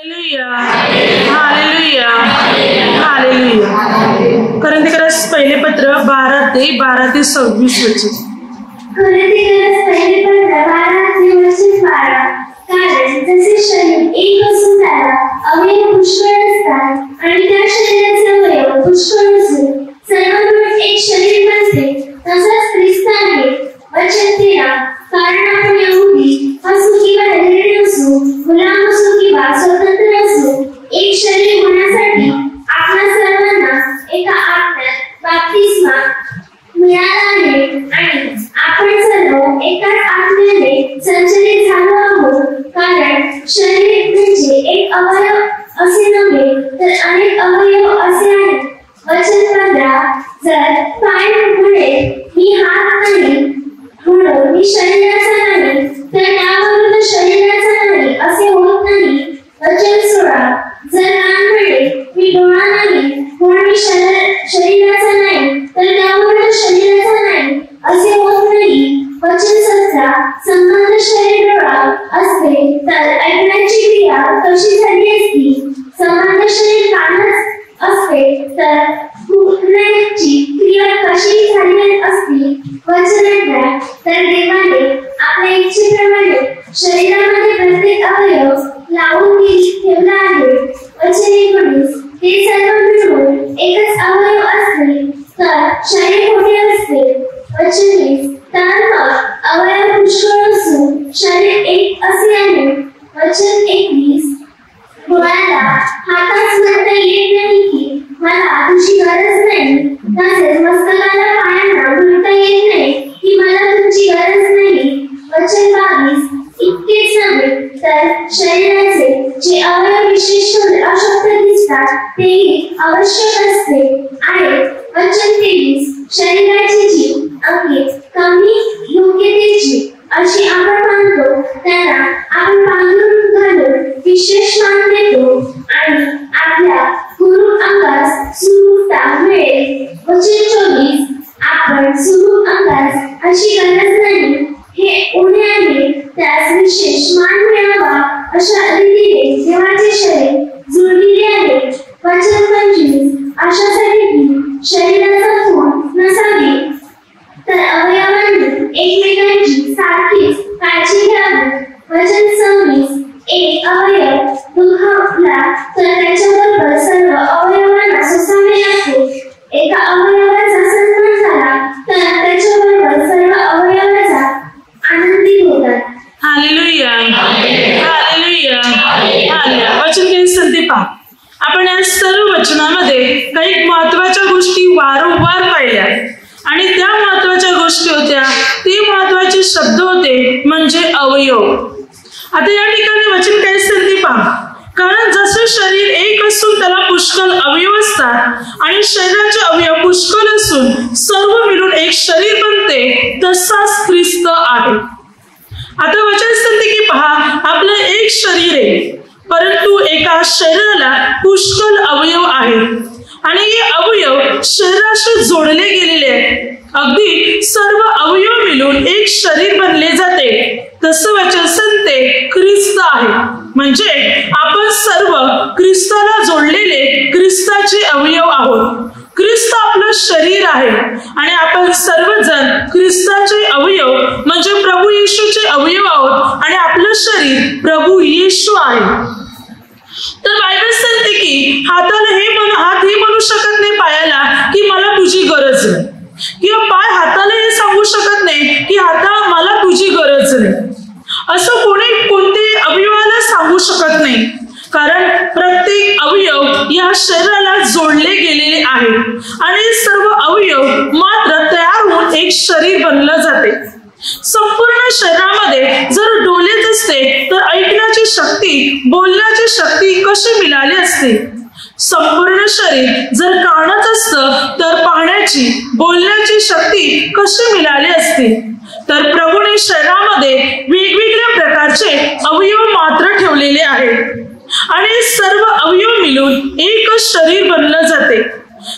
Hallelujah hallelujah. कोरिन्थियस पहिले पत्र 12-26 वचन। कोरिन्थियस पहिले पत्र 12-12। कारण जसे शरीर एक असून त्याला अवयव पुष्कळ असतात आणि त्या शरीराचे अवयव पुष्कळ असून सर्व मिळून एक शरीर बनते, तसाच ख्रिस्त आहे वचन 13। कारण आपण यहुदी असू किंवा हेरेडी असू, गुलाम असू किंवा स्वतंत्र असू, एक शरीर होण्यासाठी आपल्या सर्वांना एका आत्म्यात बप्तिस्मा मिळाला आहे आणि आपण सर्व एकाच आत्म्याने संचलित झालो आहोत। कारण शरीर म्हणजे एक अवयव असे नव्हे तर अनेक अवयव असे आहेत वचन 15। जर पाय मुळे मी हात नाही म्हणून मी शरीराचा नाही तर त्यावरून शरीराचा नाही असे होत नाही वचन 16। जर कान मुळे मी डोळा नाही म्हणून मी शरीराचा नाही तर त्यावरून शरीराचा नाही असे होत नाही वचन 17। संबंध शरीर डोळा असते तर ऐकण्याची क्रिया कशी झाली असती, संबंध शरीर कानच असते तर ऐकण्याची क्रिया कशी झाली असती वचन 18। तर देवाने आपल्या इच्छेप्रमाणे शरीरामध्ये प्रत्येक अवयव लावून ठेवला आहे वचन 19। ते सर्व मिळून एकच अवयव असले तर शरीर मोठे असते वचन 20। तर मग अवयव पुष्कळ असून शरीर एक असे आहे वचन 21। डोळ्याला हाताच म्हणता येत नाही की मला तुझी गरज नाही, तसेच मस्तकाला पायांना म्हणता येत नाही की मला तुमची गरज नाही वचन 22। इतकेच नव्हे तर शरीराचे जे अवयव विशेष अशक्त दिसतात तेही आवश्यक असते आहे वचन 23। शरीराची जी अंगे कमी योग्यतेची अशी आपण मानतो त्यांना आपण पांघरून घालून विशेष मान देतो आणि आपल्या कुरूप अंगास सुरूपता मिळेल वचन 24। आपण सुरूप अंगास अशी गरज नाही, हे उणे आहे त्यास विशेष मान मिळावा अशा रीतीने देवाचे शरीर जुळलेले आहे वचन 25। अशासाठी की शरीराचा खून नसावी तर अवयवांनी एकमेकांची सारखीच काळजी घ्यावी वचन 26। एक अवयव दुखावला तर त्याच्याबरोबर सर्व अवयवांना सोसावे लागते, एका अवयवाचा सन्मान झाला तर त्याच्याबरोबर सर्व अवयवाचा आनंदी होतात। Hallelujah hallelujah hallelujah. वचन काही संधी पहा, आपण या सर्व वचनामध्ये काही महत्वाच्या गोष्टी वारंवार पाहिल्या आणि त्या महत्वाच्या गोष्टी होत्या, ते महत्वाचे शब्द होते म्हणजे अवयव। आता या ठिकाणी वचन काही संधी पहा, कारण जसे शरीर एक असून त्याला पुष्कळ अवयव असतात आणि शरीराचे अवयव पुष्कळ असून सर्व मिळून एक शरीर बनते, तसाच ख्रिस्त आहे। आता वचन सांगते की पहा, आपलं एक शरीर आहे परंतु एका शरीराला पुष्कळ अवयव आहेत आणि हे अवयव शरीराशी जोडले गेलेले आहेत। अगदी सर्व अवयव मिळून एक शरीर बनले जाते, तसं वचन सांगते ख्रिस्त आहे। म्हणजे आपण सर्व ख्रिस्ताला जोडलेले ख्रिस्ताचे अवयव आहोत। ख्रिस्त आपलं शरीर आहे आणि आपण सर्वजण ख्रिस्ताचे अवयव म्हणजे प्रभू येशूचे अवयव आहोत आणि आपलं शरीर प्रभू येशू आहे। तर बायबल सांगते की हात हे म्हणू शकत नाही पायाला की मला तुझी गरज नाही, किंवा पाय हाताला हे सांगू शकत नाही की हाता मला तुझी गरज नाही, असं कोणते अवयवाला सांगू शकत नाही, कारण प्रत्येक अवयव या शरीराला जोडले गेलेले आहे आणि सर्व अवयव मात्र तयार होऊन एक शरीर बनलं जाते। संपूर्ण शरीरामध्ये जर डोलेच असते तर ऐकण्याची शक्ती, बोलण्याची शक्ती कशी मिळाली असते? संपूर्ण शरीर जर कानच असतं तर पाहण्याची, बोलण्याची शक्ती कशी मिळाली असते? तर प्रभूने शरीरामध्ये वेगवेगळ्या प्रकारचे अवयव मात्र ठेवलेले आहेत आणि सर्व अवयव मिळून एकच शरीर बनलं जाते।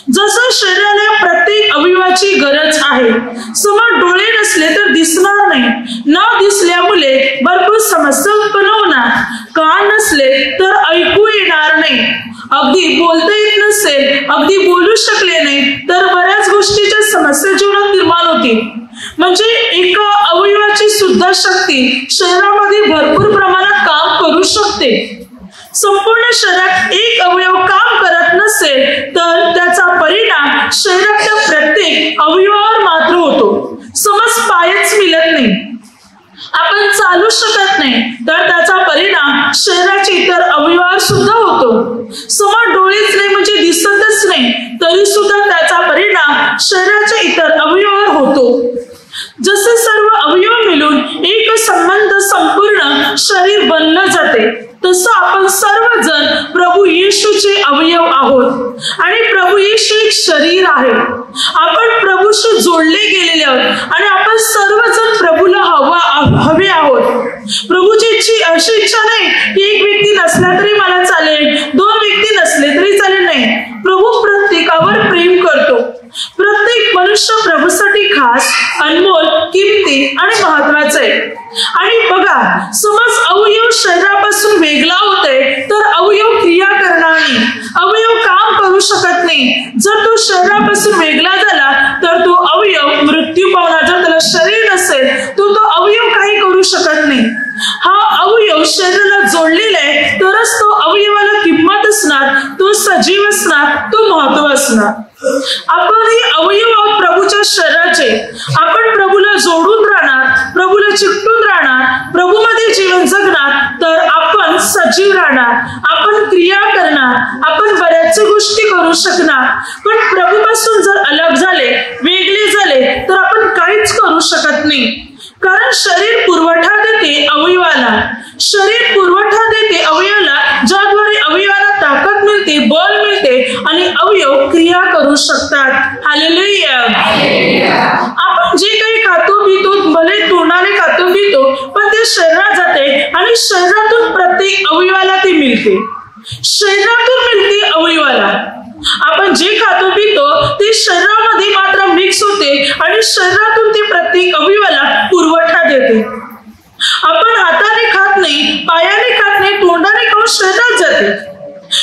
जसं शरीराला प्रत्येक अवयवाची गरज आहे, समोर डोळे नसले तर दिसणार नाही, न दिसल्यामुळे भरपूर समस्या उत्पन्न होणार, कान नसले तर ऐकू अगदी बोलता येत नसेल, अगदी बोलू शकले नाही, तर बऱ्याच गोष्टीच्या समस्या जीवनात निर्माण होतील. म्हणजे एका अवयवाची सुद्धा शक्ती शरीरामध्ये भरपूर प्रमाणात काम करू शकते. संपूर्ण शरीरात एक अवयव काम करत नसेल तर त्याचा परिणाम शरीरातल्या प्रत्येक अवयवावर मात्र होतो. समज पायच मिळत नाही, आपण चालू शकत नाही, तर त्याचा परिणाम शरीराच्या इतर अवयवावर सुद्धा होतो. समोर डोळेच नाही म्हणजे दिसतच नाही, तरी सुद्धा त्याचा परिणाम शरीराच्या इतर अवयवावर होतो. जसे सर्व अवयव मिळून एक संबंध संपूर्ण शरीर बनलं जाते, तसं आपण सर्वजण प्रभू येशूचे अवयव आहोत आणि प्रभू येशू एक शरीर आहे. आपण प्रभूशी जोडले गेलेले आहोत आणि आपण सर्वजण प्रभूला हवे आहोत. प्रभूची अशी इच्छा नाही की एक व्यक्ती नसला तरी मला चालेल, दोन व्यक्ती नसले तरी चालेल, नाही. प्रभू प्रत्येकावर प्रेम करतो. प्रत्येक मनुष्य प्रभूसाठी खास, अनमोल, किमती आणि महत्वाचा आहे. आणि बघा, समज अवयव शरीरापासून वेगळा होतोय तर अवयव क्रिया करणार नाही, अवयव काम करू शकत नाही. जर तो शरीरापासून वेगळा झाला तर तो अवयव मृत्यू पावणार. जर त्याला शरीर नसेल तर तो अवयव काही करू शकत नाही. हा अवयव शरीराला जोडलेला आहे तरच तो अवयवाला किंमत असणार, तो सजीव असणार, तो महत्व असणार. आपण ही अवयव आहोत प्रभूच्या शरीराचे. आपण प्रभूला जोडून राहणार, प्रभूला चिकटून राहणार, प्रभूमध्ये जीवन जगणार तर आपण सजीव राहणार, आपण क्रिया करणार, आपण बऱ्याच गोष्टी करू शकणार. पण प्रभूपासून जर अलग झाले, वेगळे झाले तर आपण काहीच करू शकत नाही. कारण शरीर पुरवठा देते अवयवाला, शरीर पुरवठा देते अवयवाला, ज्याद्वारे अवयवाला ताकद मिळते, बल मिळते आणि अवयव क्रिया करू शकतात. हालेलुया. आपण जे काही खातो पितो, भले तोंडाने खातो पितो, पण ते शरीरात जाते आणि शरीरातून प्रत्येक अवयवाला ते मिळते, शरीरातून मिळते अवयवाला. आपण जे खातो पितो ते शरीरामध्ये मात्र मिक्स होते आणि शरीरातून ते प्रत्येक अवयवाला पुरवठा देते. आपण हाताने खात नाही, पायाने खात नाही, तोंडाने खाऊन शरीरात जाते.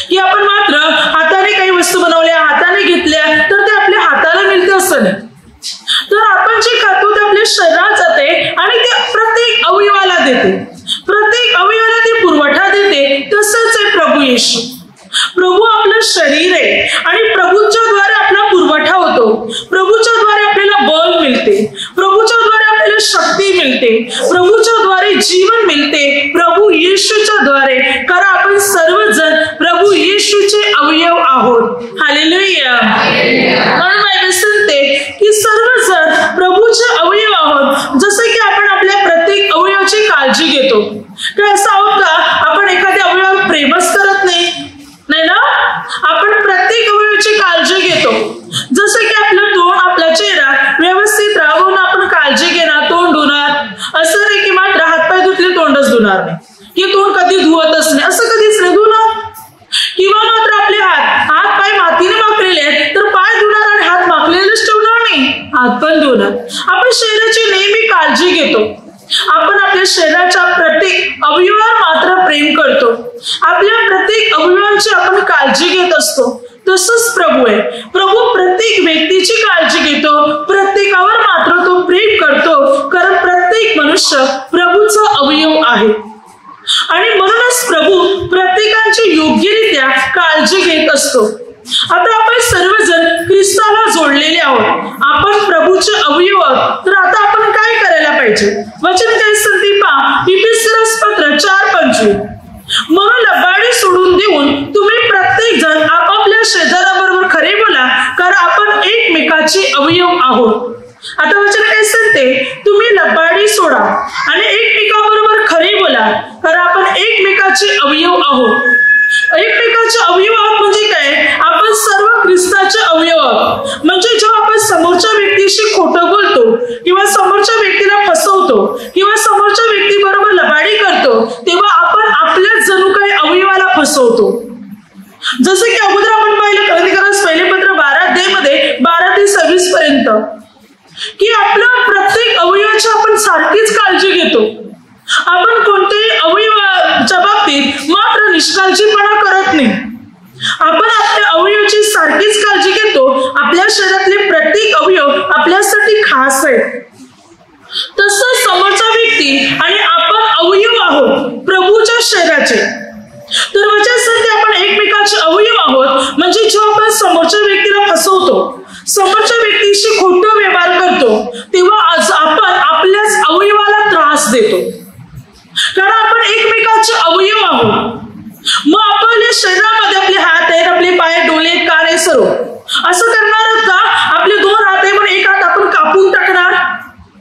की आपण मात्र हाताने काही वस्तू बनवल्या, हाताने घेतल्या तर ते आपल्या हाताला मिळते असं नाही. तर आपण जे खातो ते आपल्या शरीरात जाते आणि ते प्रत्येक अवयवाला देते, प्रत्येक अवयवाला ते पुरवठा देते. तसंच आहे प्रभू येशू. प्रभू आपलं शरीर आहे आणि प्रभूच्या द्वारे आपला पुरवठा होतो, प्रभूच्या द्वारे आपल्याला बल मिळते, प्रभूच्या द्वारे आपल्याला शक्ती मिळते, प्रभूच्या द्वारे जीवन मिळते, प्रभू येशूच्या द्वारे. कारण आपण सर्वजण प्रभू येशूचे अवयव आहोत. हालेलुया. म्हणून बायबल सांगते की सर्वजण प्रभूचे अवयव आहोत. जसे की आपण आपल्या प्रत्येक अवयवाची काळजी घेतो. काय असं आहोत का आपण एखाद्या अवयवावर प्रेमच करत नाही? नाही ना. आपण प्रत्येक अवयवाची काळजी घेतो. जसं की आपलं तोंड, आपला चेहरा व्यवस्थित राहून आपण काळजी घेणार, तोंड धुणार. असं नाही की मात्र हातपाय धुतले तोंडच धुणार नाही, की तोंड कधी धुवतच नाही, असं कधीच नाही धुणार. किंवा मात्र आपले हात पाय मातीने माखलेले आहेत तर पाय धुणार आणि हात माखलेलेच ठेवणार नाही, हात पण धुणार. आपण शरीराची नेहमी काळजी घेतो. आपण आपल्या शरीराच्या प्रत्येक अवयवावर मात्र प्रेम करतो, आपल्या प्रत्येक अवयवांची आपण काळजी घेत असतो. तसंच प्रभू आहे. प्रभू प्रत्येक व्यक्तीची काळजी घेतो, प्रत्येकावर मात्र तो प्रेम करतो. कारण प्रत्येक मनुष्य प्रभूचा अवयव आहे आणि म्हणूनच प्रभू प्रत्येकाची योग्यरित्या काळजी घेत असतो. आता आपण सर्वजण ख्रिस्ताला जोडलेले आहोत, आपण प्रभूचे अवयव आहोत. तर आता आपण काय करायला पाहिजे? वचन काय सांगते पहा, इफिसियन्स पत्र 4:25. म्हणून लबाडी सोडून देऊन तुम्ही प्रत्येक जण आपापल्या शेजाऱ्याबरोबर खरे बोला, कारण आपण एकमेकाचे अवयव आहोत. आता वचन काय सांगते, तुम्ही लबाडी सोडा आणि एकमेकाबरोबर खरे बोला, कारण आपण एकमेकाचे अवयव आहोत. एकमेकाचे अवयव आहोत म्हणजे काय? आपण सर्व ख्रिस्ताचे अवयव आहोत. म्हणजे जेव्हा आपण समोरच्या व्यक्तीशी खोटं बोलतो किंवा समोरच्या व्यक्तीला फसवतो किंवा समोरच्या व्यक्ती बरोबर लबाडी करतो, तेव्हा आपण आपल्याच जणू काही अवयवाला फसवतो. जसं की अगोदर आपण पाहिलं कोरिंथियस पहिले पत्र 12 12 ते 26 पर्यंत, की आपल्या प्रत्येक अवयवाची आपण सारखीच काळजी घेतो. आपण कोणत्याही अवयवाच्या बाबतीत मात्र निष्काळजीपणा करत नाही. आपण आपल्या अवयवाची सारखीच काळजी घेतो. आपल्या शरीरातले प्रत्येक अवयव आपल्यासाठी खास आहे. तसंच समोरचा व्यक्ती आणि आपण अवयव आहोत प्रभूच्या शरीराचे. तर वचन सांगते आपण एकमेकांचे अवयव आहोत. म्हणजे जेव्हा आपण समोरच्या व्यक्तीला फसवतो, समोरच्या व्यक्तीशी खोटं व्यवहार करतो, तेव्हा आज आपण आपल्याच अवयवाला त्रास देतो. कारण आपण एकमेकांचे अवयव आहोत. मग आपल्या शरीरामध्ये आपले हात आहेत, आपले पाय, डोळे, कान आहे सर्व. असं करणार का आपले 2 हात आहे पण एक हात आपण कापून टाकणार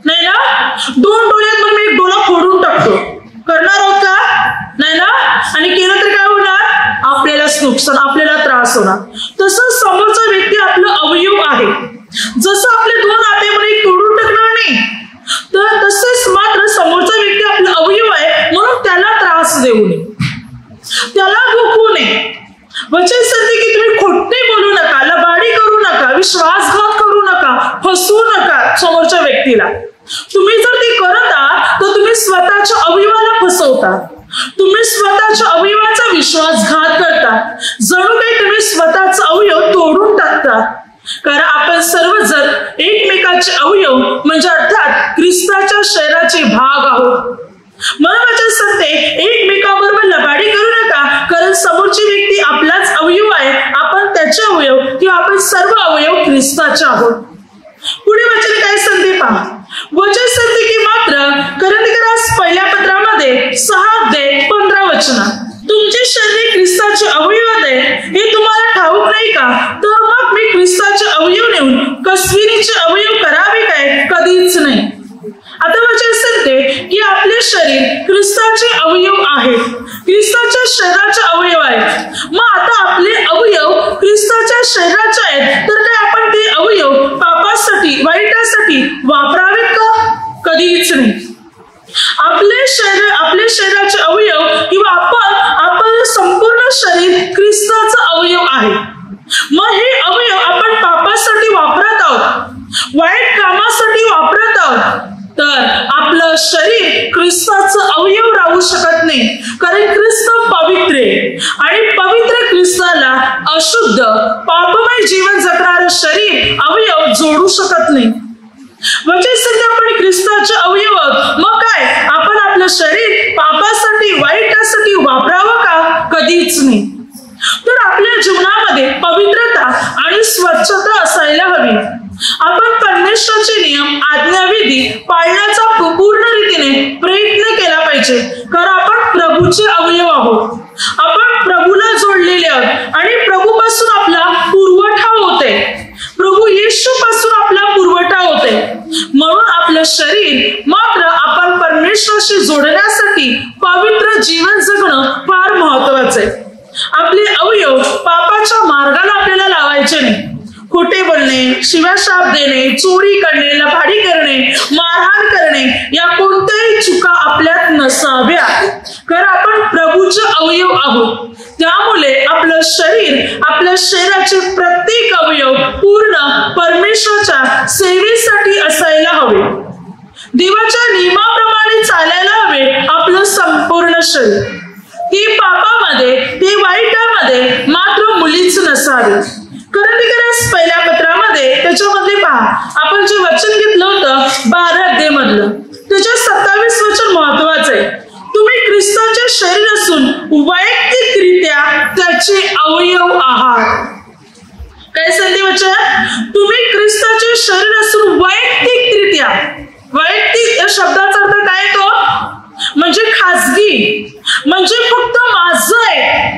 नाही ना? 2 डोळे आहेत पण मी एक डोळा फोडून टाकतो, करणार आहोत का? नाही ना? आणि केलं तर काय होणार? आपल्यालाच नुकसान, आपल्याला त्रास होणार. तसंच समोरचा व्यक्ती आपलं अवयव आहे. जसं आपले 2 हात आहे पण एक तोडून टाकणार नाही, तर तसेच मात्र समोरचा व्यक्ती आपलं अवयव आहे म्हणून त्याला त्रास देऊ नये, त्याला दुखवू नये. वचन सांगते की तुम्ही खोटे बोलू नका, लबाडी करू नका, विश्वासघात करू नका, फसवू नका समोरच्या व्यक्तीला. तुम्ही जर ते करत आहात तर तुम्ही स्वतःच्या अवयवाला फसवता, तुम्ही स्वतःच्या अवयवाचा विश्वासघात करता. जणू काही तुम्ही स्वतःचा अवयव तोडून टाकता. कारण आपण सर्वजण एकमेकांचे अवयव म्हणजे अर्थात ख्रिस्ताच्या शरीराचे भाग आहोत. म्हणून वचन सांगते एकमेकांबरोबर लबाडी करू नका, कारण समोरची व्यक्ती आपलाच अवयव आहे, आपण त्याचे अवयव किंवा आपण सर्व अवयव ख्रिस्ताचे आहोत. पुढे वचन काय सांगते पहा. वचन सांगते की मात्र कोरिन्थीकरास पहिल्या पत्रामध्ये 6:15 तुमचे शरीर ख्रिस्ताचे अवयव आहे हे तुम्हाला ठाऊक नाही का? तर मग मी ख्रिस्ताचे अवयव नेऊन कसविनीचे अवयव करावे काय? कधीच नाही. आता वचन सांगते की आपले शरीर ख्रिस्ताचे अवयव आहेत, ख्रिस्ताच्या शरीराचे अवयव आहेत. मग आता आपले अवयव ख्रिस्ताच्या शरीराचे आहेत, तर काय आपण ते अवयव पापासाठी, वाईटासाठी वापरावेत का? कधीच नाही. आपले शरीराचे अवयव किंवा आपण संपूर्ण शरीर ख्रिस्ताचा अवयव आहे. मग हे अवयव आपण पापासाठी वापरत आहोत, वाईट कामासाठी वापरत आहोत, तर आपलं शरीर ख्रिस्ताचं अवयव राहू शकत नाही. कारण ख्रिस्त पवित्र आहे आणि पवित्र ख्रिस्ताला अशुद्ध पापमय जीवन जगणारं शरीर अवयव जोडू शकत नाही. वचन सांगते आपण ख्रिस्ताचे अवयव, मग काय आपण आपलं शरीर पापासाठी, वाईटासाठी वापरावं का? कधीच नाही. तर आपल्या जीवनामध्ये पवित्रता आणि स्वच्छता असायला हवी. आपण परमेश्वराचे नियम, आज्ञाविधी पाळण्याचा पूर्ण रीतीने प्रयत्न केला पाहिजे. कारण आपण प्रभूचे अवयव आहोत, आपण प्रभूला जोडलेले आहोत आणि प्रभूपासून आपला पुरवठा होते, प्रभू येशू पासून आपला पुरवठा होते. म्हणून आपलं शरीर मात्र आपण परमेश्वराशी जोडण्यासाठी पवित्र जीवन जगणं फार महत्वाचं आहे. आपले अवयव पापाच्या मार्गाला आपल्याला लावायचे नाही. खोटे बोलणे, शिव्याशाप देणे, चोरी करणे, लबाडी करणे, मारहाण करणे या कोणत्याही चुका आपल्यात नसाव्या. कारण आपण प्रभूचे अवयव आहोत. त्यामुळे आपलं शरीर, आपल्या शरीराचे प्रत्येक अवयव पूर्ण परमेश्वराच्या सेवेसाठी असायला हवे. देवाच्या नियमाप्रमाणे चालायला हवे आपलं संपूर्ण शरीर. ते पापामध्ये, ते वाईटामध्ये मात्र मुलीच नसावे. कोरिन्थीकरास पहिल्या पत्रामध्ये त्याच्यामध्ये पहा, आपण जे वचन घेतलं होतं 12 अध्याय मधलं, त्याच्या 27 वचन महत्वाचं आहे. तुम्ही ख्रिस्ताचे शरीर असून वैयक्तिकरित्या त्याचे अवयव आहात. काय सांगते वचन? तुम्ही ख्रिस्ताचे शरीर असून वैयक्तिकरित्या, वैयक्तिक या शब्दाचा अर्थ काय तो? म्हणजे खाजगी, म्हणजे फक्त माझं आहे,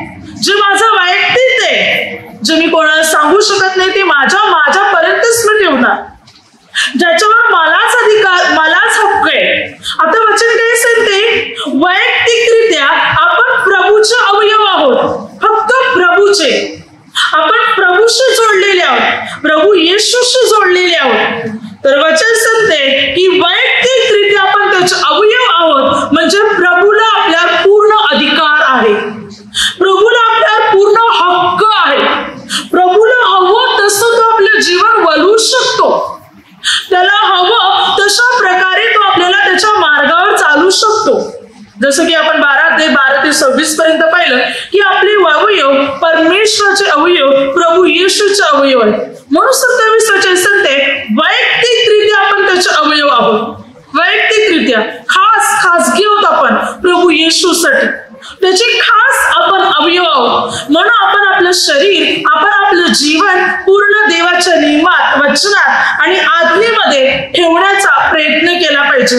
जे माझं वैयक्तिक आहे, जे मी कोणाला सांगू शकत नाही, ते माझ्यापर्यंतच मी ठेवणार, ज्याच्यावर मलाच अधिकार, मलाच हक्क आहे. आता वचन काय सांगते? वैयक्तिकरित्या आपण प्रभूचे अवयव आहोत, फक्त प्रभूचे. आपण प्रभूशी जोडलेले आहोत, प्रभू येशूशी जोडलेले आहोत. तर वचन सांगते की वैयक्तिकरित्या आपण त्याचे अवयव आहोत, म्हणजे प्रभूला आपल्यावर पूर्ण अधिकार आहे, प्रभूला आपल्यावर पूर्ण हक्क आहे. प्रभूला हवं तसं तो आपलं जीवन वळवू शकतो, त्याला हवं तशा प्रकारे तो आपल्याला त्याच्या मार्गावर चालू शकतो. जसं की आपण 12 ते 26 पर्यंत पाहिलं की आपले अवयव परमेश्वर ख्रिस्ताचे अवयव प्रभू येशूचे अवयव आहेत. म्हणून 27 वचन सांगते वैयक्तिकरित्या आपण त्याचे अवयव आहोत. वैयक्तिकरित्या खासगी आहोत आपण प्रभू येशूसाठी. त्याचे खास आपण अवयव आहोत. म्हणून आपण आपलं शरीर आपण आपलं जीवन पूर्ण देवाच्या नियमात वचनात आणि आज्ञेमध्ये ठेवण्याचा प्रयत्न केला पाहिजे.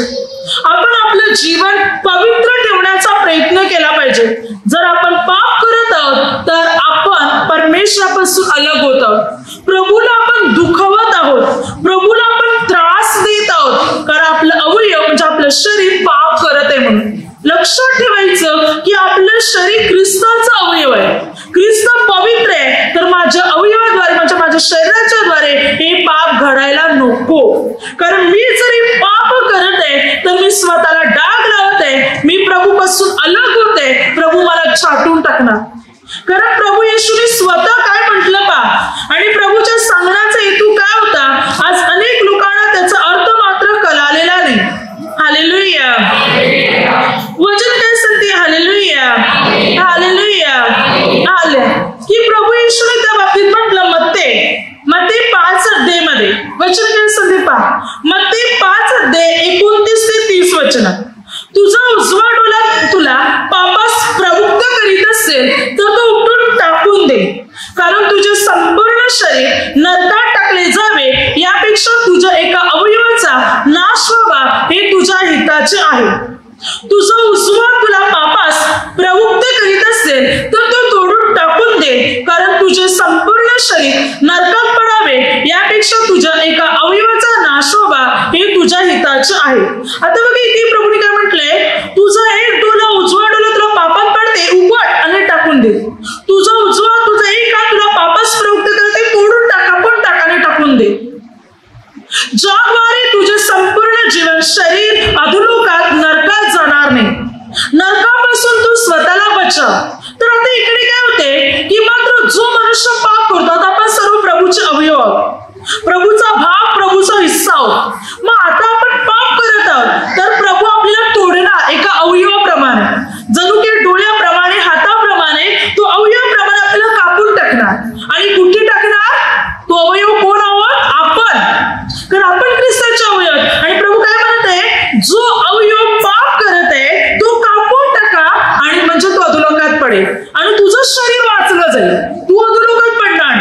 आपण आपलं जीवन पवित्र ठेवण्याचा प्रयत्न केला पाहिजे. जर आपण पाप करत आहोत तर आपण परमेश्वरापासून अलग होत आहोत. प्रभूला आपण दुखवत आहोत. प्रभूला आपण त्रास देत आहोत. कारण आपलं अवयव म्हणजे आपलं शरीर पाप करत आहे. म्हणून लक्षात ठेवायचं की आपलं शरीर ख्रिस्ताचा अवयव आहे. ख्रिस्त पवित्र आहे तर माझ्या अवयवाद्वारे माझ्या शरीराच्या द्वारे हे पाप घडायला नको. कारण मी जरी पाप करत आहे तर मी स्वतःला डाग लावत आहे. मी प्रभूपासून अलग होते. प्रभू मला छाटून टाकणार. कारण प्रभू येशूने स्वतः काय म्हटलं पहा. आणि प्रभूच्या सांगण्याचा हेतू काय होता. आज अनेक लोकांना त्याचा अर्थ मात्र कळालेला नाही. हालेलुया. वचन काय सांगते. हालेलुया हालेलुया हालेलुया की प्रभू येशूने त्या बाबतीत म्हटलं मत्ते 5 अध्यायामध्ये वचन काय सांगते पहा. मत्ते 5 अध्याय 29 ते 30 वचनात तुझा उजवा डोळा तुला पापास प्रवृत्त करीत असेल तर तो उपटून टाकून दे. कारण तुझे संपूर्ण शरीर नरकात टाकले जावे यापेक्षा तुझ्या एका अवयवाचा नाश व्हावा हे तुझ्या हिताचे आहे. तुझा उजवा तुला पापास प्रवृत्त करीत असेल तर तो तोडून टाकून दे. कारण तुझे संपूर्ण शरीर नरकात पडावे यापेक्षा तुझ्या एका अवयवाचा नाश व्हावा हे तुझ्या हिताचे आहे. आता बघा इथे प्रभूने काय म्हटलंय. तुझा एक डोळा उजवा डोळा तुला पापात पडते उपट आणि टाकून दे. तुझा एक हात तुला पापास प्रवृत्त करते तोडून टाक आपण टाकाने टाकून दे. ज्याद्वारे तुझे संपूर्ण जीवन शरीर अधोलोकात नरकात जाणार नाही. नरकापासून तू स्वतःला बचाव. तर आता इकडे काय होते की मात्र जो मनुष्य पाप करतो आपण सर्व प्रभूचे अवयव आहोत. प्रभूचा भाग प्रभूचा हिस्सा आहोत. मग आता आपण पाप करत आहोत तर प्रभू आपल्याला तोडणार एका अवयवाप्रमाणे. जणू की डोळ्याप्रमाणे हाताप्रमाणे तो अवयवाप्रमाणे आपल्याला कापून टाकणार. आणि कुठे टाकणार. तो अवयव कोण आहोत आपण. कारण आपण ख्रिस्ताचे अवयव. आणि प्रभू काय म्हणत आहे जो अवयव पाप करत आहे तो कापून टाका आणि म्हणजे तो अधोलोकात पडेल आणि तुझं शरीर वाचलं जाईल. तू अधोलोकात पडणार.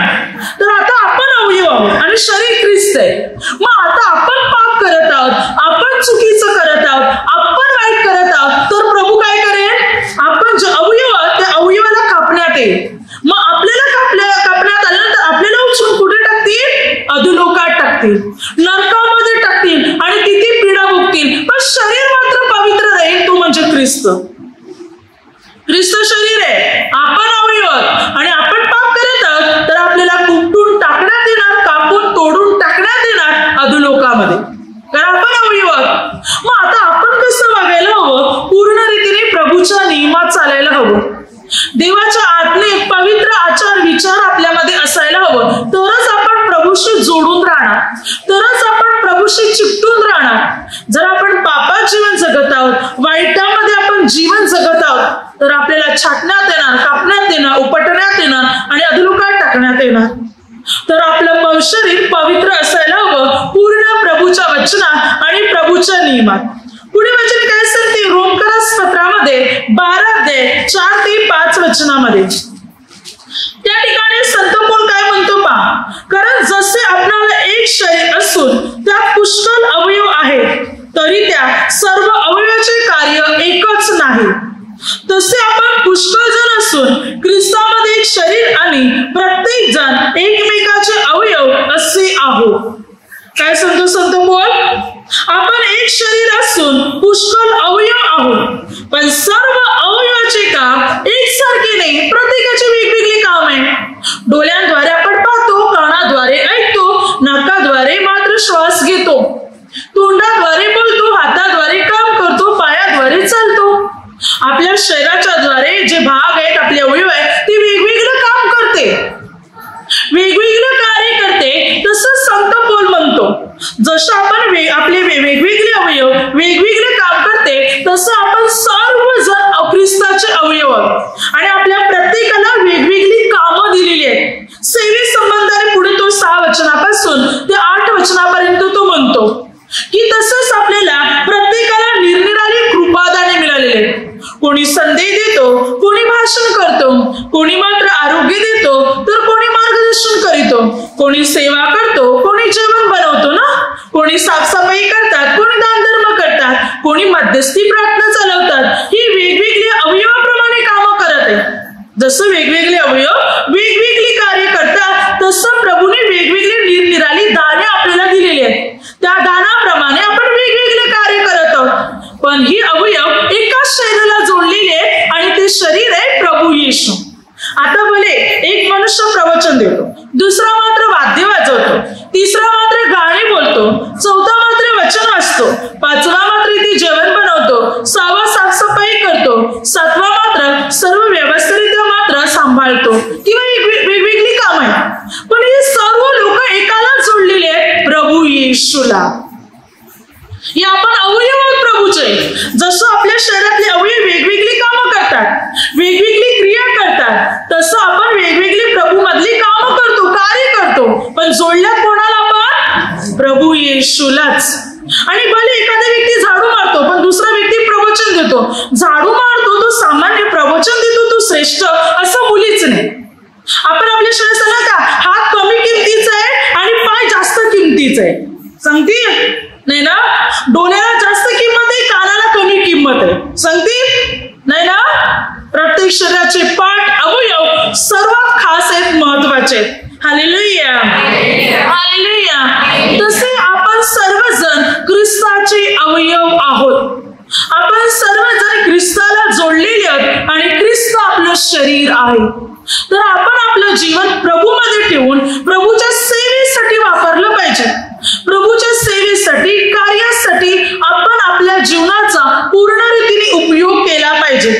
तर आता आपण अवयव आहोत आणि शरीर ख्रिस्त आहे. मग आता आपण पाप करत आहोत. आपण चुकीचं करत आहोत. आपण वाईट करत आहोत. तर प्रभू काय करेल. आपण जे अवयव आहोत त्या अवयवाला कापण्यात येईल. मग आपल्याला कापण्यात आल्यानंतर आपल्याला उचलून कुठे टाकतील. अधोलोकात टाकतील. नरकामध्ये टाकतील आणि तिथे पीडा भोगतील. पण शरीर मात्र पवित्र राहील. तो म्हणजे ख्रिस्त. ख्रिस्त शरीर आहे. आपण अवयव आणि आपण पाप करत आहोत तर आपल्याला कुपटून टाकण्यात येणार. कापून तोडून टाकण्यात येणार अधोलोकामध्ये. कारण आपण अवयव आहोत. मग आता आपण कसं वागायला हवं. पूर्ण रीतीने प्रभूच्या नियमात चालायला हवं. देवाच्या आज्ञेत पवित्र आचार विचार आपल्यामध्ये असायला हवं. तरच आपण प्रभूशी जोडून राहणार. तरच आपण प्रभूशी चिकटून राहणार. जर आपण पापात जीवन जगत आहोत वाईटामध्ये आपण जीवन जगत आहोत तर आपल्याला छाटण्यात येणार. कापण्यात येणार. उपटण्यात येणार आणि अधोलोकात टाकण्यात येणार. तर आपलं शरीर पवित्र असायला हवं पूर्ण प्रभूच्या वचनात आणि प्रभूच्या नियमात. पुढे वचन काय सांगते. रोमकरास पत्रामध्ये 12 अध्याय 4 ते 5 वचनामध्ये त्या ठिकाणी संत पौल काय म्हणतो पहा. कारण जसे आपणाला एक शरीर असून त्यात पुष्कळ अवयव आहेत तरी त्या सर्व अवयवाचे कार्य एकच नाही. तसे आपण पुष्कळ जण असून ख्रिस्तामध्ये एक शरीर आणि प्रत्येक जण एकमेकाचे अवयव असे आहोत. काय सांगतो संत पौल. आपण एक शरीर असून पुष्कळ अवयव आहोत पण सर्व अवयवाचे काम एकसारखे नाही. प्रत्येकाचे वेगवेगळे काम आहे. डोळ्यांद्वारे आपण पाहतो. कानाद्वारे ऐकतो. नाकाद्वारे मात्र श्वास घेतो. तोंडाद्वारे बोलतो. हाताद्वारे काम करतो. पायाद्वारे चालतो. आपल्या शरीराच्या द्वारे जे भाग आहेत आपले अवयव आहेत ते वेगवेगळं काम करते. वेगवेगळं कार्य करते. तसं संत पौल म्हणतो जसं आपण आपले वेगवेगळे अवयव वेगवेगळे काम करते तसं आपण सर्वजण ख्रिस्ताचे अवयव आणि आपल्या प्रत्येकाला कोणी मात्र आरोग्य देतो, तर कोणी मार्गदर्शन करीतो, कोणी सेवा करतो, कोणी जेवण बनवतो ना, कोणी साफसफाई करतात, कोणी दानधर्म करतात, कोणी मध्यस्थी प्रार्थना चालवतात. ही वेगवेगळी अवयवाप्रमाणे कामं करत आहे. जसं वेगवेगळे अवयव वेगवेगळी कार्य करतात, तसं प्रभूने वेगवेगळे निरनिराळी दाने आपल्याला दिलेली आहेत. त्या दानाप्रमाणे आपण वेगवेगळे कार्य करत आहोत. पण ही अवयव एकाच शरीराला जोडलेले आहे आणि ते शरीर आहे प्रभू येशू. आता भले एक मनुष्य प्रवचन देतो, दुसरा मात्र वाद्य वाजवतो, तिसरा मात्र गाणे बोलतो, चौथा मात्र वचन वाचतो, पाचवा मात्र ती जेवण बनवतो, सहावा साफसफाई करतो, सातवा मात्र सर्व व्यवस्थितरित्या मात्र सांभाळतो किंवा वेगवेगळी काम आहे. पण हे सर्व लोक एकाला जोडलेले आहेत, प्रभू येशूला. या आपण अवयव आहोत प्रभूचे. जसं आपल्या शरीरातले अवयव वेगवेगळी कामं करतात, वेगवेगळी क्रिया करतात, तसं आपण वेगवेगळी प्रभू मधली कामं करतो, कार्य करतो. पण जोडल्यात कोणाला आपण? प्रभू येशूलाच. आणि भले एखादा व्यक्ती झाडू मारतो, पण दुसरा व्यक्ती प्रवचन देतो. झाडू मारतो तो सामान्य, प्रवचन देतो तो श्रेष्ठ, असं मुलीच नाही. आपण आपल्या शरीराला का हात कमी किमतीचा आहे आणि पाय जास्त किमतीचा आहे सांगते नाही ना. डोळ्याला जास्त किंमत आहे, कानाला कमी किंमत आहे सांगते नाही ना. प्रत्येक शरीराचे पाठ अवयव सर्वात खास आहेत, महत्वाचे आहेत. Hallelujah hallelujah. तसे आपण सर्वजण ख्रिस्ताचे अवयव आहोत. आपण सर्वजण ख्रिस्ताला जोडलेले आहोत आणि ख्रिस्त आपलं शरीर आहे. तर आपण आपलं जीवन प्रभूमध्ये ठेवून प्रभूच्या सेवेसाठी वापरलं पाहिजे. प्रभूच्या सेवेसाठी, कार्यासाठी आपण आपल्या जीवनाचा पूर्ण रीतीने उपयोग केला पाहिजे,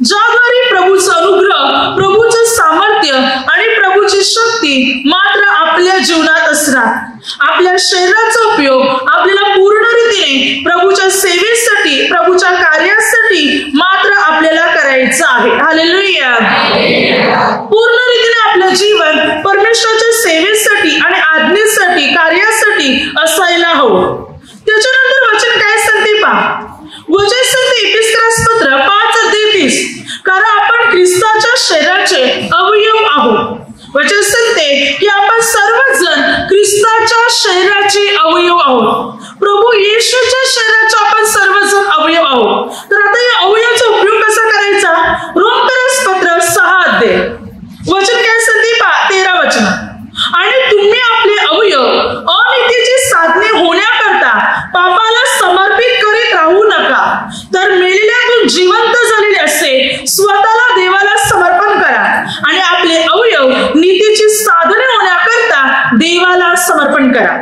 ज्याद्वारे प्रभूचा अनुग्रह, प्रभूचं सामर्थ्य आणि प्रभूची शक्ती मात्र आपल्या जीवनात असणार. आपल्या शरीराचा उपयोग आपल्याला पूर्ण रीतीने प्रभूच्या सेवेसाठी, प्रभूच्या कार्यासाठी मात्र आपल्याला करायचं आहे. हालेलुया. पूर्ण रीतीने आपलं जीवन परमेश्वराच्या सेवेसाठी आणि आज्ञेसाठी, कार्यासाठी असायला हवं. त्याच्यानंतर वचन काय सांगते पहा. वचन सांगते एफेसकरास पत्र 5:30, कारण आपण ख्रिस्ताच्या शरीराचे अवयव आहोत. वचन सांगते की आपण सर्वजण ख्रिस्ताच्या शरीराचे अवयव आहोत. प्रभू येशूच्या शरीराचे आपण सर्वजण अवयव आहोत. तर आता या अवयवाचा उपयोग कसा करायचा. रोमकरास पत्र 6 वचन काय सांगते पहा 13 वचन. आणि तुम्ही आपले अवयव अनितीची साधने होण्याकरता पापाला समर्पित करीत राहू नका, तर मेलेल्यातून जिवंत झालेले असे स्वतःला देवाला समर्पण करा आणि आपले अवयव नीतीची साधने होण्याकरता देवाला समर्पण करा.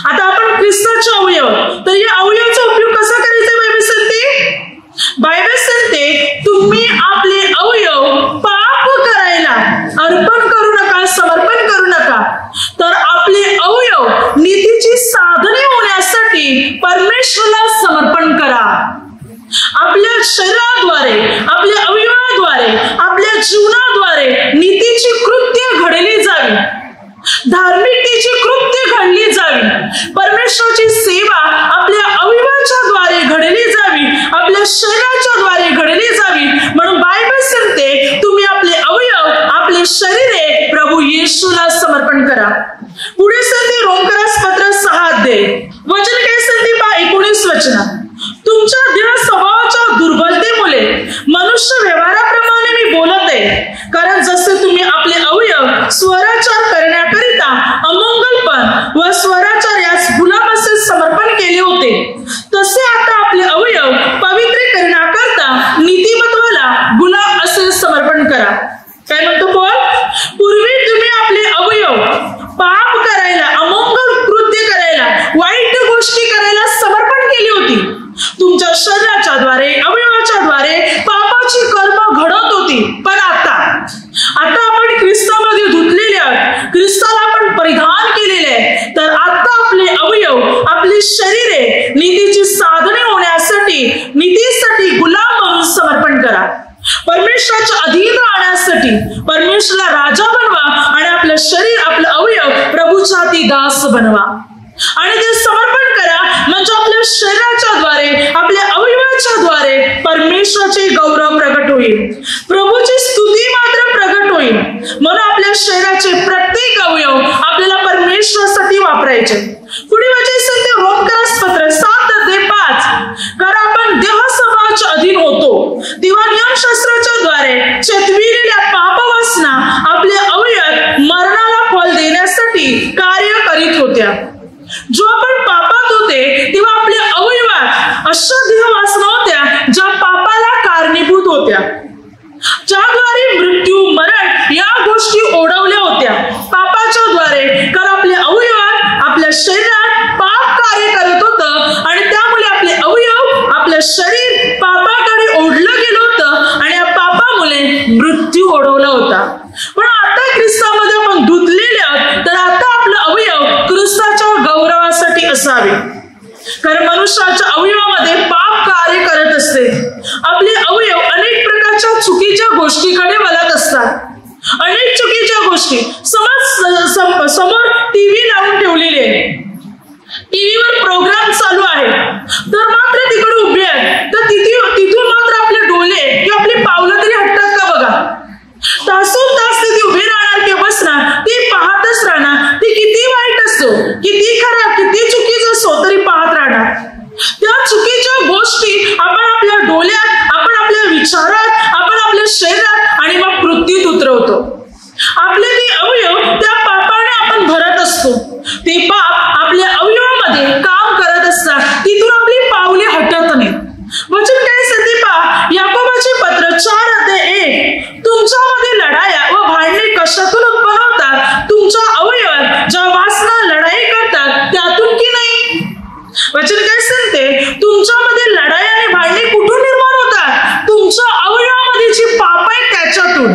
आता आपण ख्रिस्ताचे अवयव, तर या अवयवाचा उपयोग कसा करायचा बायबल सांगते. बायबल सांगते तुम्ही आपले अवयव पाप करायला अर्पण करू नका, समर्पण करू नका, तर आपले अवयव नीतीची साधने होण्यासाठी परमेश्वराला समर्पण करा. आपल्या शरीराद्वारे, आपल्या अवयवाद्वारे, आपल्या जीवनाद्वारे नीतीची कृत्य घडली जावी, धार्मिकतेची कृत्य घडली जावी, परमेश्वराची सेवा आपल्या अवयवाच्या द्वारे घडली जावी, आपल्या शरीराच्या द्वारे घडली जावी. म्हणून बायबल सांगते तुम्ही आपले अवयव, आपले शरीरे प्रभू येशूला समर्पण करा. पुढे सांगते रोमकरास पत्र 6 वचन काय सांगते पहा 19 वचन. तुमच्या देह स्वभावाच्या दुर्बलतेमुळे मनुष्य व्यवहाराप्रमाणे मी बोलत आहे, कारण जसे तुम्ही आपले अवयव स्वराचार करण्याकरिता अमंगलपण व स्वराचार्यास गुलाम असे समर्पण केले होते, तसे आता आपले अवयव पवित्रीकरणाकरता नीतिमत्वाला गुलाम असे समर्पण करा. काय म्हणतो पॉल. पूर्वी तुम्ही आपले अवयव पाप करायला, अमंगल कृत्य करायला, वाईट गोष्टी करायला समर्पण केली होती. तुमच्या शरीराच्या द्वारे, अवयवाच्या द्वारे पापाची कर्म घडत होती. पण आता आपण ख्रिस्तामध्ये धुतलेले आहोत, ख्रिस्ताला आपण परिधान केलेले आहे. तर आता आपले अवयव, आपली शरीरे नीतीची साधने होण्यासाठी, नीतीसाठी गुलाम म्हणून समर्पण करा. परमेश्वराच्या अधीन राहण्यासाठी परमेश्वराला राजा बनवा आणि आपलं शरीर, आपलं अवयव प्रभूच्या हाती दास बनवा. आणि ते समर्पण करा, म्हणजे आपल्या शरीराच्या द्वारे, आपल्या अवयवाच्या द्वारे परमेश्वराचे गौरव प्रगट होईल, प्रभूची स्तुती मात्र प्रगट होईल. म्हणून आपल्या शरीराचे प्रत्येक अवयव आपल्याला परमेश्वरासाठी वापरायचे. पुढे वाचायचं ते रोमकरास पत्र 7:5. कारण आपण देहस्वभावाच्या अधीन होतो तेव्हा नियमशास्त्राच्या द्वारे चेतविलेल्या पापवासना आपले अवयव मरणाला फल देण्यासाठी कार्य करीत होत्या. जो आपण पापात होते तेव्हा आपल्या अवयवात अशा देहवासना होत्या ज्या पापाला कारणीभूत होत्या, ज्याद्वारे मृत्यू, मरण या गोष्टी ओढवल्या होत्या पापाच्या द्वारे. कारण आपल्या अवयवात, आपल्या शरीरात पाप कार्य करत होतं आणि त्यामुळे आपले अवयव, आपलं शरीर पापाकडे ओढलं गेलं होतं आणि या पापामुळे मृत्यू ओढवला होता. पण आता ख्रिस्तामध्ये आपण धुतलेले आहोत, तर आता आपलं अवयव ख्रिस्ताच्या गौरवासाठी असावे. कारण मनुष्याच्या अवयवामध्ये पाप कार्य करत असते. आपले अवयव अनेक प्रकारच्या चुकीच्या गोष्टीकडे वळत असतात. अनेक चुकीच्या गोष्टी समोर टीव्ही लावून ठेवलेली आहे, टीव्हीवर प्रोग्राम चालू आहे, तर मात्र तिकडे उभे आहे, तर तिथून मात्र आपले डोळे किंवा आपली पावलं तरी हटतात का बघा. तासून तास तिथे उभे राहणार किंवा बसणार, ती पाहतच राहणार. ती किती वाईट असतो, किती खराब, किती चुकीचं असो, तरी पाहत राहणार. त्या चुकीच्या गोष्टी आपण आपल्या डोळ्यात, आपण आपल्या विचारात, आपण आपल्या शरीरात आणि मग कृतीत उतरवतो. आपले ते अवयव त्या पापाने आपण भरत असतो. ते पाप आपल्या अवयवामध्ये काम करत असतात, तिथून आपली पावले हटत नाही. वचन काय सांगते पहा, याकोबाचे पत्र 4:1. तुमच्यामध्ये लढाया व भांडणे कशातून उत्पन्न होतात? तुमच्या अवयवात ज्या वासना लढाई करतात त्यातून की नाही? वचन काय सांगते, तुमच्यामध्ये लढाई आणि भांडणे कुठून निर्माण होतात? तुमच्या अवयवामध्ये जी पाप आहेत त्याच्यातून.